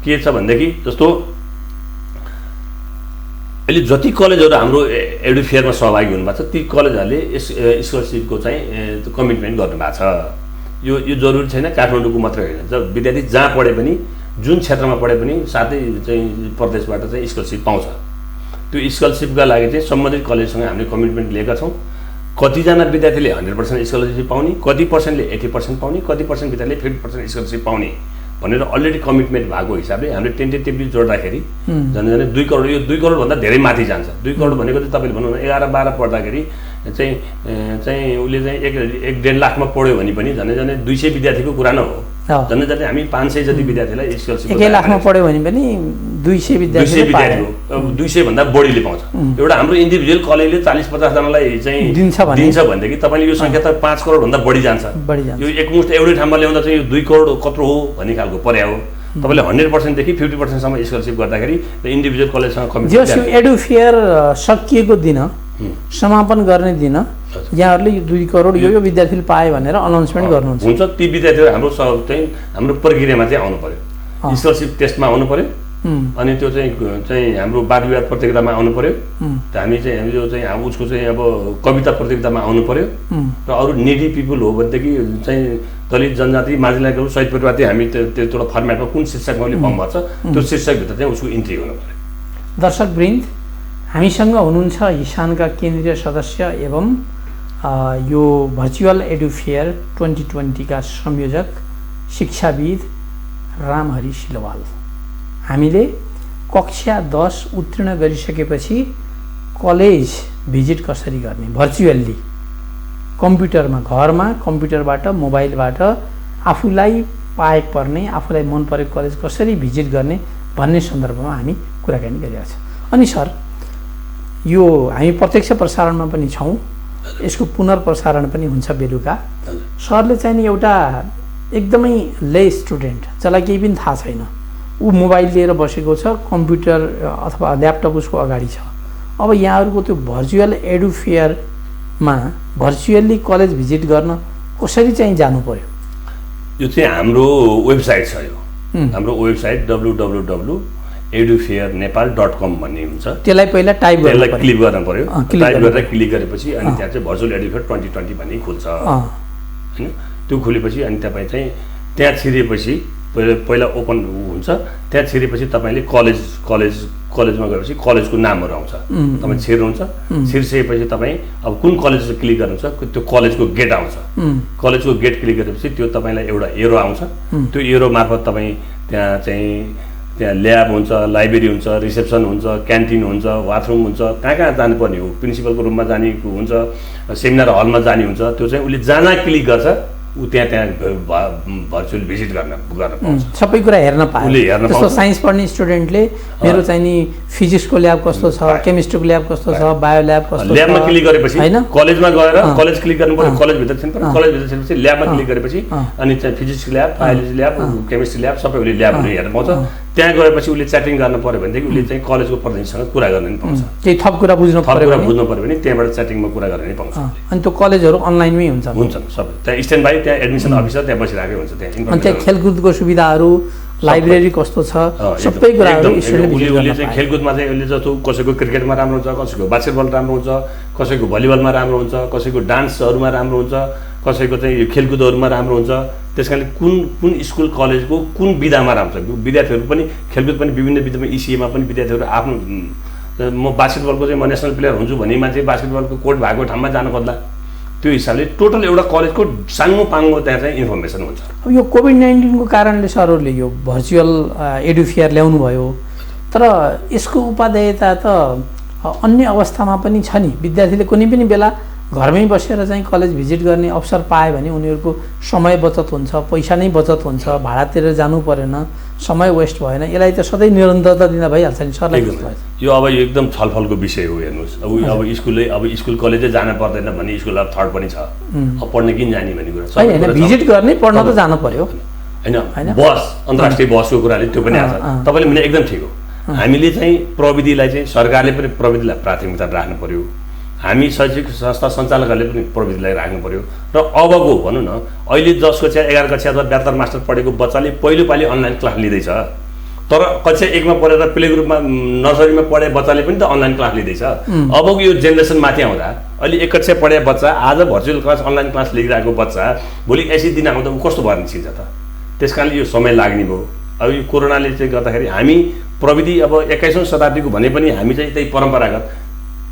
के छ भनेदेखि जस्तो अहिले जति कलेजहरू हाम्रो एडुफेयरमा सहभागी हुनुभएको छ ती कलेजहरूले स्कलरसिपको चाहिँ कमिटमेन्ट गर्नुभएको छ। यो जरुरी छैन काठमाडौँको मात्रै होइन, जब विद्यार्थी जहाँ पढे पनि जुन क्षेत्रमा पढे पनि साथै चाहिँ प्रदेशबाट चाहिँ स्कलरसिप पाउँछ। त्यो स्कलरसिपका लागि चाहिँ सम्बन्धित कलेजसँग हामीले कमिटमेन्ट लिएका छौँ। कतिजना विद्यार्थीले 100% स्कलरसिप पाउने, कति पर्सेन्टले 80% पाउने, कति पर्सेन्ट विद्यार्थीले 50% स्कलरसिप पाउने भनेर अलरेडी कमिटमेन्ट भएको हिसाबले हामीले टेन्टेटिभली जोड्दाखेरि झन् 2 करोड, यो 2 करोडभन्दा धेरै माथि जान्छ। 2 करोड भनेको चाहिँ तपाईँले भन्नु 11-12 पढ्दाखेरि चाहिँ उसले चाहिँ 1.5 लाखमा पढ्यो भने पनि झनै 200 विद्यार्थीको कुरा न हो। झनै हामी 500 जति विद्यार्थीलाई स्कलरसिप 1 लाखमा पढ्यो भने पनि 200 विद्यार्थी हो। 200 भन्दा बढीले पाउँछ। एउटा हाम्रो इन्डिभिजुअल कलेजले 40-50 जनालाई चाहिँ दिन्छ भनेदेखि तपाईँले यो सङ्ख्या त 5 करोड भन्दा बढी जान्छ। यो एकमुष्ट एउटै ठाउँमा ल्याउँदा चाहिँ यो 2 करोड कत्रो हो भन्ने खालको पर्या हो। तपाईँले 100% देखि 50% सम्म स्कलरसिप गर्दाखेरि इन्डिभिजुअल कलेजसँग कमिटी एडुफेयर सकिएको दिन समापन गर्ने दिन यहाँहरूले 2 करोड यो विद्यार्थीले पाए भनेर अनाउन्समेन्ट गर्नुहुन्छ। हुन्छ, ती विद्यार्थीहरू हाम्रो प्रक्रियामा चाहिँ आउनु पर्यो। स्कलरसिप टेस्टमा आउनु पर्यो अनि त्यो चाहिँ हाम्रो वाद विवाद प्रतियोगितामा आउनु पर्यो। हामी जो चाहिँ उसको चाहिँ अब कविता प्रतियोगितामा आउनु पर्यो। र अरू निडी पिपुल हो भनेदेखि चाहिँ दलित जनजाति माझिलाको शहीद परिवारले हामी त्यो एउटा फर्मेटमा कुन शीर्षकमा उसले फर्म भर्छ त्यो शीर्षकभित्र चाहिँ उसको इन्ट्री हुनु पर्यो। दर्शकवृन्द, हामीसँग हुनुहुन्छ हिसानका केन्द्रीय सदस्य एवं यो भर्चुअल एडुफेयर 2020 का संयोजक शिक्षाविद रामहरि सिलवाल। हामीले कक्षा 10 उत्तीर्ण गरिसकेपछि कलेज भिजिट कसरी गर्ने, भर्चुअल्ली कम्प्युटरमा, घरमा कम्प्युटरबाट मोबाइलबाट आफूलाई पाए पर्ने, आफूलाई मन परेको कलेज कसरी भिजिट गर्ने भन्ने सन्दर्भमा हामी कुराकानी गरिरहेका छौँ। अनि सर, यो हामी प्रत्यक्ष प्रसारणमा पनि छौँ, यसको पुनर्प्रसारण पनि हुन्छ बेलुका। सरले चाहिँ नि एउटा एकदमै ले स्टुडेन्ट जसलाई केही पनि थाहा छैन, ऊ मोबाइल लिएर बसेको छ, कम्प्युटर अथवा ल्यापटप उसको अगाडि छ। अब यहाँहरूको त्यो भर्चुअल एडुफेयरमा भर्चुअल्ली कलेज भिजिट गर्न कसरी चाहिँ जानु पर्यो? यो चाहिँ हाम्रो वेबसाइट छ। यो हाम्रो वेबसाइट www.edufearnepal.com भन्ने हुन्छ। त्यसलाई पहिला टाइप त्यसलाई क्लिक गर्न पर्यो। टाइप गरेर क्लिक गरेपछि अनि त्यहाँ चाहिँ भर्चुअल एडुफेयर 2020 भन्ने खुल्छ हैन। त्यो खुलेपछि अनि तपाईँ चाहिँ त्यहाँ छिरेपछि पहिला ओपन हुन्छ। त्यहाँ छिरेपछि तपाईँले कलेजमा गएपछि कलेजको नामहरू आउँछ। तपाईँ छिर्नुहुन्छ। छिर्सकेपछि तपाईँ अब कुन कलेज क्लिक गर्नुहुन्छ त्यो कलेजको गेट आउँछ। कलेजको गेट क्लिक गरेपछि त्यो तपाईँलाई एउटा एरो आउँछ। त्यो एरो मार्फत तपाईँ त्यहाँ ल्याब हुन्छ, लाइब्रेरी हुन्छ, रिसेप्सन हुन्छ, क्यान्टिन हुन्छ, बाथरुम हुन्छ, कहाँ जानुपर्ने हो, प्रिन्सिपलको रुममा जाने हुन्छ, सेमिनार हलमा जाने हुन्छ। त्यो चाहिँ उसले जहाँ क्लिक गर्छ ऊ त्यहाँ भर्चुअल भिजिट गर्न पाउँछ। सबै कुरा हेर्न पायो। जस्तो साइन्स पढ्ने स्टुडेन्टले मेरो चाहिँ नि फिजिक्सको ल्याब कस्तो छ, केमिस्ट्रीको ल्याब कस्तो छ, बायो ल्याब कस्तो छ, ल्याबमा क्लिक गरेपछि कलेजमा गएर कलेज क्लिक गर्नु पर्यो। कलेजभित्र छिर्नु, कलेजभित्र छिरेपछि ल्याबमा क्लिक गरेपछि अनि चाहिँ physics lab, biology lab, chemistry lab सबै उसले ल्याबहरू हेर्न पाउँछ। त्यहाँ गएपछि उसले च्याटिङ गर्न पर्यो भनेदेखि उसले चाहिँ कलेजको प्रतिनिधिसँग कुरा गर्न पनि पाउँछ। केही थप कुरा बुझ्नु पर्यो भने त्यहाँबाट च्याटिङमा कुरा गर्न पनि पाउँछ। अनि त्यो कलेजहरू अनलाइनमै हुन्छ सबै। त्यहाँ स्ट्यान्ड बाई त्यहाँ एडमिसन अफिसर त्यहाँ बसिरहेकै हुन्छ। अनि त्यहाँ खेलकुदको सुविधाहरू, लाइब्रेरी कस्तो छ, सबै कुराहरू उसले चाहिँ खेलकुदमा चाहिँ उसले जस्तो कसैको क्रिकेटमा राम्रो हुन्छ, कसैको बास्केटबल राम्रो हुन्छ, कसैको भलिबलमा राम्रो हुन्छ, कसैको डान्सहरूमा राम्रो हुन्छ, कसैको चाहिँ खेलकुदहरूमा राम्रो हुन्छ। त्यस कारणले कुन स्कुल कलेजको कुन विधामा राम्रो छ। विद्यार्थीहरू पनि खेलकुद पनि विभिन्न विधामा, इसिएमा पनि विद्यार्थीहरू आफ्नो म बास्केटबलको चाहिँ म नेसनल प्लेयर हुन्छु भने मान्छे बास्केटबलको कोर्ट भएको ठाउँमा जानु खोज्ला। त्यो हिसाबले टोटल एउटा कलेजको साङ्गो पाङ्गो त्यहाँ चाहिँ इन्फर्मेसन हुन्छ। अब यो कोभिड-19 को कारणले सरहरूले यो भर्चुअल एडुफेयर ल्याउनु भयो, तर यसको उपादेयता त अन्य अवस्थामा पनि छ नि। विद्यार्थीले कुनै पनि बेला घरमै बसेर चाहिँ कलेज भिजिट गर्ने अवसर पाए भने उनीहरूको समय बचत हुन्छ, पैसा नै बचत हुन्छ, भाडा तिरेर जानु परेन, समय वेस्ट भएन। यसलाई त सधैँ निरन्तरता दिँदा भइहाल्छ नि सरलाई। यो अब एकदम छलफलको विषय हो। हेर्नुहोस्, अब स्कुल कलेजै जान पर्दैन भन्ने स्कुल अब थर्ड पनि छ। अब पढ्न किन जाने भन्ने कुरा होइन, भिजिट गर्ने पढ्न त जानु पर्यो होइन। बस, अन्तर्राष्ट्रिय बसको कुराले त्यो पनि आएको छ। तपाईँले भने एकदम ठिक हो। हामीले चाहिँ प्रविधिलाई चाहिँ सरकारले पनि प्रविधिलाई प्राथमिकता राख्नु पर्यो। हामी शैक्षिक संस्था सञ्चालकहरूले पनि प्रविधिलाई राख्नु पर्यो। र अबको भनौँ न, अहिले 10 कक्षा 11 कक्षा अथवा ब्याचलर मास्टर पढेको बच्चाले पहिलोपालि अनलाइन क्लास लिँदैछ। तर कक्षा 1 मा पढेर प्ले ग्रुपमा नर्सरीमा पढे बच्चाले पनि त अनलाइन क्लास लिँदैछ। अबको यो जेनेरेसन माथि आउँदा अहिले 1 कक्षा पढे बच्चा आज भर्चुअल क्लास अनलाइन क्लास लिइरहेको बच्चा भोलि 80 दिन आउँदा ऊ कस्तो भएर निस्किन्छ त? त्यस कारणले यो समय लाग्ने भयो। अब यो कोरोनाले चाहिँ गर्दाखेरि हामी प्रविधि अब 21औं शताब्दीको भने पनि हामी चाहिँ त्यही परम्परागत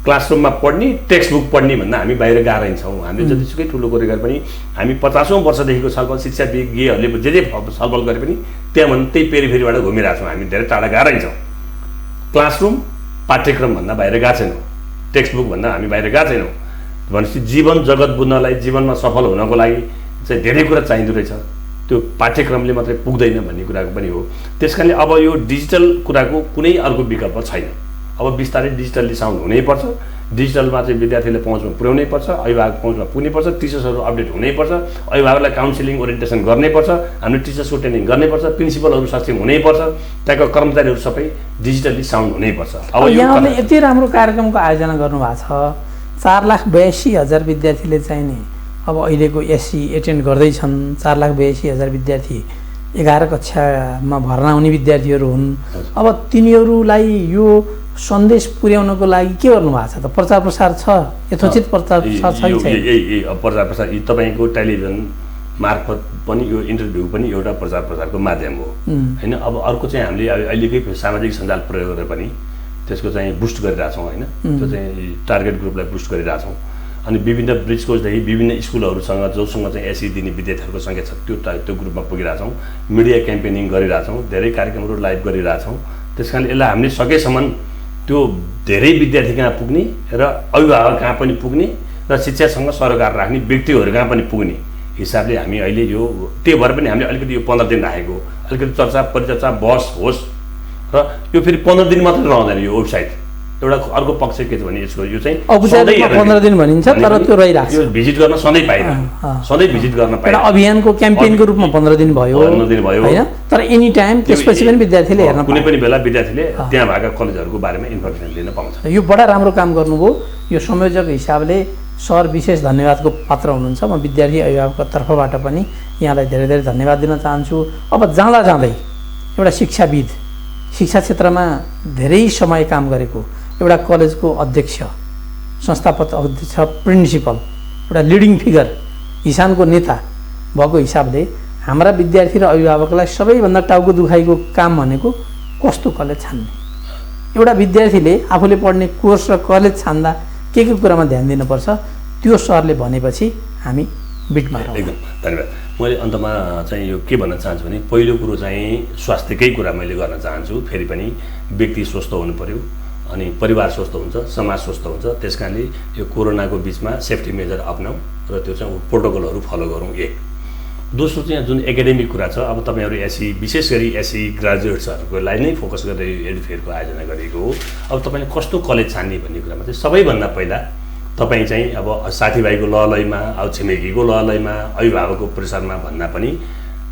क्लासरुममा पढ्ने, टेक्स्ट बुक पढ्ने भन्दा हामी बाहिर गएर छौँ। हामीले जतिसुकै ठुलो गरेर पनि हामी 50औं वर्षदेखिको छलफल शिक्षा विज्ञहरूले जे छलफल गरे पनि त्यहाँभन्दा त्यही पेरिफेरीबाट घुमिरहेको छौँ। हामी धेरै टाढा गएर छौँ। क्लासरुम पाठ्यक्रम भन्दा बाहिर गएको छैनौँ, टेक्स्ट बुक भन्दा हामी बाहिर गएको छैनौँ। भनेपछि जीवन जगत बुझ्नलाई, जीवनमा सफल हुनको लागि चाहिँ धेरै कुरा चाहिँदो रहेछ। त्यो पाठ्यक्रमले मात्रै पुग्दैन भन्ने कुराको पनि हो। त्यसकारणले अब यो डिजिटल कुराको कुनै अर्को विकल्प छैन। अब बिस्तारै डिजिटल्ली साउन्ड हुनैपर्छ, डिजिटलमा चाहिँ विद्यार्थीले पहुँचमा पुर्याउनै पर्छ, अभिभावक पहुँचमा पुग्नैपर्छ, टिचर्सहरू अपडेट हुनैपर्छ, अभिभावकलाई काउन्सिलिङ ओरिएन्टेसन गर्नैपर्छ, हामीले टिचर्सको ट्रेनिङ गर्नैपर्छ, प्रिन्सिपलहरू सक्षम हुनैपर्छ, त्यहाँको कर्मचारीहरू सबै डिजिटल्ली साउन्ड हुनैपर्छ। अब यहाँले यति राम्रो कार्यक्रमको आयोजना गर्नुभएको छ, 4,82,000 विद्यार्थीले चाहिँ नि अब अहिलेको एससी एटेन्ड गर्दैछन्। 4,82,000 विद्यार्थी 11 कक्षामा भर्ना हुने विद्यार्थीहरू हुन्। अब तिनीहरूलाई यो सन्देश पुर्याउनको लागि के गर्नु भएको छ त? प्रचार प्रसार छ, यथोचित प्रचार प्रसार छ कि छैन? प्रचार प्रसार तपाईँको टेलिभिजन मार्फत पनि यो इन्टरभ्यू पनि एउटा प्रचार प्रसारको माध्यम हो होइन। अब अर्को चाहिँ हामीले अहिलेकै सामाजिक सञ्जाल प्रयोग गरेर पनि त्यसको चाहिँ बुस्ट गरिरहेछौँ होइन। त्यो चाहिँ टार्गेट ग्रुपलाई बुस्ट गरिरहेछौँ। अनि विभिन्न ब्रिजकोदेखि विभिन्न स्कुलहरूसँग जोसँग चाहिँ एससी दिने विद्यार्थीहरूको सङ्ख्या छ त्यो ग्रुपमा पुगिरहेछौँ। मिडिया क्याम्पेनिङ गरिरहेछौँ, धेरै कार्यक्रमहरू लाइभ गरिरहेछौँ। त्यस कारणले यसलाई हामीले सकेसम्म त्यो धेरै विद्यार्थी कहाँ पुग्ने र अभिभावक कहाँ पनि पुग्ने र शिक्षासँग सरोकार राख्ने व्यक्तिहरू कहाँ पनि पुग्ने हिसाबले हामी अहिले यो त्यही भएर पनि हामीले अलिकति यो 15 दिन राखेको, अलिकति चर्चा परिचर्चा बहस होस्। र यो फेरि 15 दिन मात्रै रहँदैन। यो वेबसाइट एउटा अर्को पक्ष के छ भने यसको यो चाहिँ औपचारिक 15 दिन भनिन्छ, तर त्यो रहिरहेको छ। यो भिजिट गर्न सधैँ पाइँदैन, सधैँ भिजिट गर्न पाइँदैन। अभियानको क्याम्पेनको रूपमा 15 दिन भयो होइन, तर एनी टाइम त्यसपछि पनि विद्यार्थीले हेर्न कुनै पनि बेला विद्यार्थीले त्यहाँ भएका कलेजहरूको बारेमा इन्फर्मेसन लिन पाउँछ। यो बडा राम्रो काम गर्नुभयो। यो संयोजक हिसाबले सर विशेष धन्यवादको पात्र हुनुहुन्छ। म विद्यार्थी अभिभावकको तर्फबाट पनि यहाँलाई धेरै धेरै धन्यवाद दिन चाहन्छु। अब जाँदा जाँदै एउटा शिक्षाविद, शिक्षा क्षेत्रमा धेरै समय काम गरेको एउटा कलेजको अध्यक्ष, संस्थापक अध्यक्ष, प्रिन्सिपल, एउटा लिडिङ फिगर, हिसानको नेता भएको हिसाबले हाम्रा विद्यार्थी र अभिभावकलाई सबैभन्दा टाउको दुखाइको काम भनेको कस्तो कलेज छान्ने। एउटा विद्यार्थीले आफूले पढ्ने कोर्स र कलेज छान्दा के कुरामा ध्यान दिनुपर्छ, त्यो सरले भनेपछि हामी बिट मारौँ। एकदम धन्यवाद। मैले अन्तमा चाहिँ यो के भन्न चाहन्छु भने पहिलो कुरो चाहिँ स्वास्थ्यकै कुरा मैले गर्न चाहन्छु। फेरि पनि व्यक्ति स्वस्थ हुनु पर्यो, अनि परिवार स्वस्थ हुन्छ, समाज स्वस्थ हुन्छ। त्यस कारणले यो कोरोनाको बिचमा सेफ्टी मेजर अप्नाउँ र त्यो चाहिँ प्रोटोकलहरू फलो गरौँ। एक दोस्रो चाहिँ जुन एकाडेमिक कुरा छ, अब तपाईँहरू एससी विशेष गरी एससी ग्रेजुएट्सहरूलाई नै फोकस गरेर एडुफेयरको आयोजना गरिएको हो। अब तपाईँले कस्तो कलेज छान्ने भन्ने कुरामा चाहिँ सबैभन्दा पहिला तपाईँ चाहिँ अब साथीभाइको लहलैमा, अब छिमेकीको लहलैमा, अभिभावकको प्रेसरमा भन्दा पनि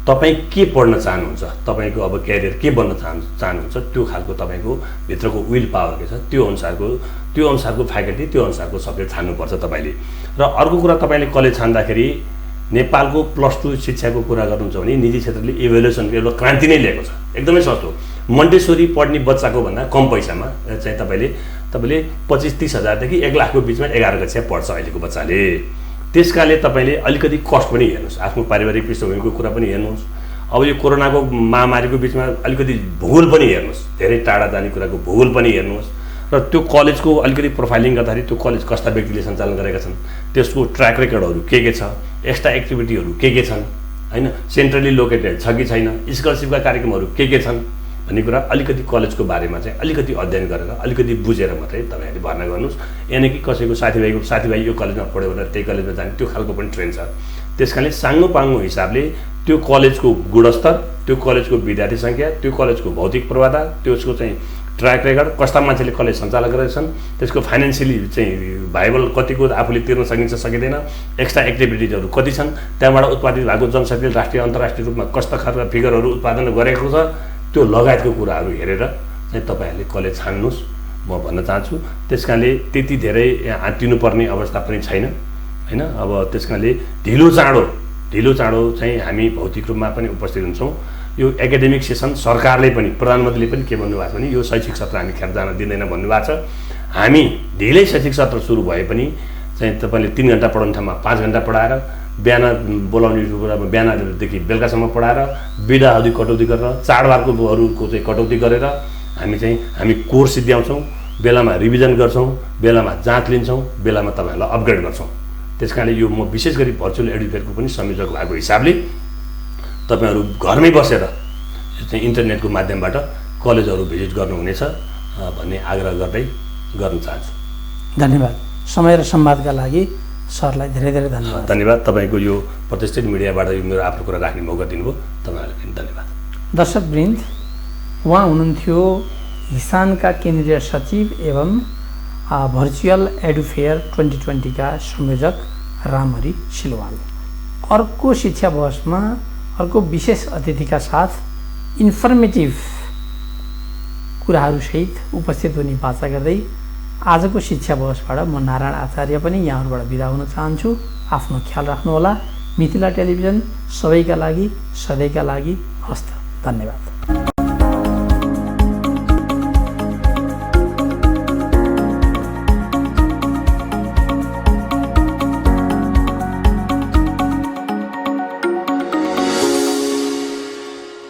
तपाईँ के पढ्न चाहनुहुन्छ, तपाईँको अब क्यारियर के बन्न चाहनुहुन्छ, त्यो खालको तपाईँको भित्रको विल पावर के छ, त्यो अनुसारको फ्याकल्टी, त्यो अनुसारको सब्जेक्ट छान्नुपर्छ तपाईँले। र अर्को कुरा, तपाईँले कलेज छान्दाखेरि नेपालको +2 शिक्षाको कुरा गर्नुहुन्छ भने निजी क्षेत्रले इभ्यालुएसनको एउटा क्रान्ति नै ल्याएको छ। एकदमै सस्तो, मन्टेसोरी पढ्ने बच्चाको भन्दा कम पैसामा चाहिँ तपाईँले 25-30 हजारदेखि 1 लाखको बिचमा 11 कक्षा पढ्छ अहिलेको बच्चाले। त्यसकाले तपाईँले अलिकति कस्ट पनि हेर्नुहोस्, आफ्नो पारिवारिक पृष्ठभूमिको कुरा पनि हेर्नुहोस्। अब यो कोरोनाको महामारीको बिचमा अलिकति भूगोल पनि हेर्नुहोस्, धेरै टाढा जाने कुराको भूगोल पनि हेर्नुहोस्। र त्यो कलेजको अलिकति प्रोफाइलिङ गर्दाखेरि त्यो कलेज कस्ता व्यक्तिले सञ्चालन गरेका छन्, त्यसको ट्र्याक रेकर्डहरू के छ, एक्स्ट्रा एक्टिभिटीहरू के छन् होइन, सेन्ट्रली लोकेटेड छ कि छैन, स्कलरसिपका कार्यक्रमहरू के छन् भन्ने कुरा अलिकति कलेजको बारेमा चाहिँ अलिकति अध्ययन गरेर अलिकति बुझेर मात्रै तपाईँहरूले भर्ना गर्नुहोस्। यानि कि कसैको साथीभाइ यो कलेजमा पढ्यो भनेर त्यही कलेजमा जाने त्यो खालको पनि ट्रेन्ड छ। त्यस कारणले साङ्गो पाङ्गो हिसाबले त्यो कलेजको गुणस्तर, त्यो कलेजको विद्यार्थी सङ्ख्या, त्यो कलेजको भौतिक पूर्वाधार, त्यसको चाहिँ ट्र्याक रेकर्ड, कस्ता मान्छेले कलेज सञ्चालन गरेका छन्, त्यसको फाइनेन्सियली चाहिँ भाइबल कतिको आफूले तिर्न सकिन्छ सकिँदैन, एक्स्ट्रा एक्टिभिटिजहरू कति छन्, त्यहाँबाट उत्पादित भएको जनशक्तिले राष्ट्रिय अन्तर्राष्ट्रिय रूपमा कस्ता खालका फिगरहरू उत्पादन गरेको छ, त्यो लगायतको कुराहरू हेरेर चाहिँ तपाईँहरूले कलेज छान्नुहोस् म भन्न चाहन्छु। त्यस कारणले त्यति धेरै आँटिनुपर्ने अवस्था पनि छैन होइन। अब त्यस कारणले ढिलो चाँडो चाहिँ हामी भौतिक रूपमा पनि उपस्थित हुन्छौँ। यो एकाडेमिक सेसन सरकारले पनि, प्रधानमन्त्रीले पनि के भन्नुभएको छ भने यो शैक्षिक सत्र हामी खेर जान दिँदैन भन्नुभएको छ। हामी ढिलै शैक्षिक सत्र सुरु भए पनि चाहिँ तपाईँले 3 घन्टा पढाउने ठाउँमा 5 घन्टा पढाएर, बिहान बोलाउने कुरामा बिहानदेखि बेलुकासम्म पढाएर, बिदा अवधि कटौती गरेर, चाडबाडकोहरूको चाहिँ कटौती गरेर हामी कोर्स सिद्ध्याउँछौँ, बेलामा रिभिजन गर्छौँ, बेलामा जाँच लिन्छौँ, बेलामा तपाईँहरूलाई अपग्रेड गर्छौँ। त्यस कारणले यो म विशेष गरी भर्चुअल एडुकेयरको पनि संयोजक भएको हिसाबले तपाईँहरू घरमै बसेर चाहिँ इन्टरनेटको माध्यमबाट कलेजहरू भिजिट गर्नुहुनेछ भन्ने आग्रह गर्न चाहन्छु। धन्यवाद। समय र संवादका लागि सरलाई धेरै धेरै धन्यवाद। धन्यवाद। तपाईँको यो प्रतिष्ठित मिडियाबाट यो मेरो आफ्नो कुरा राख्ने मौका दिनुभयो, तपाईँहरूलाई पनि धन्यवाद। दर्शकवृन्द, उहाँ हुनुहुन्थ्यो हिसानका केन्द्रीय सचिव एवं भर्चुअल एडुफेयर 2020 का संयोजक रामहरि सिलवाल। अर्को शिक्षा बहसमा अर्को विशेष अतिथिका साथ इन्फर्मेटिभ कुराहरूसहित उपस्थित हुने बाचा गर्दै आजको शिक्षा बहसबाट म नारायण आचार्य पनि यहाँहरूबाट बिदा हुन चाहन्छु। आफ्नो ख्याल राख्नुहोला। मिथिला टेलिभिजन सबैका लागि, सधैँका लागि। हस्त। धन्यवाद।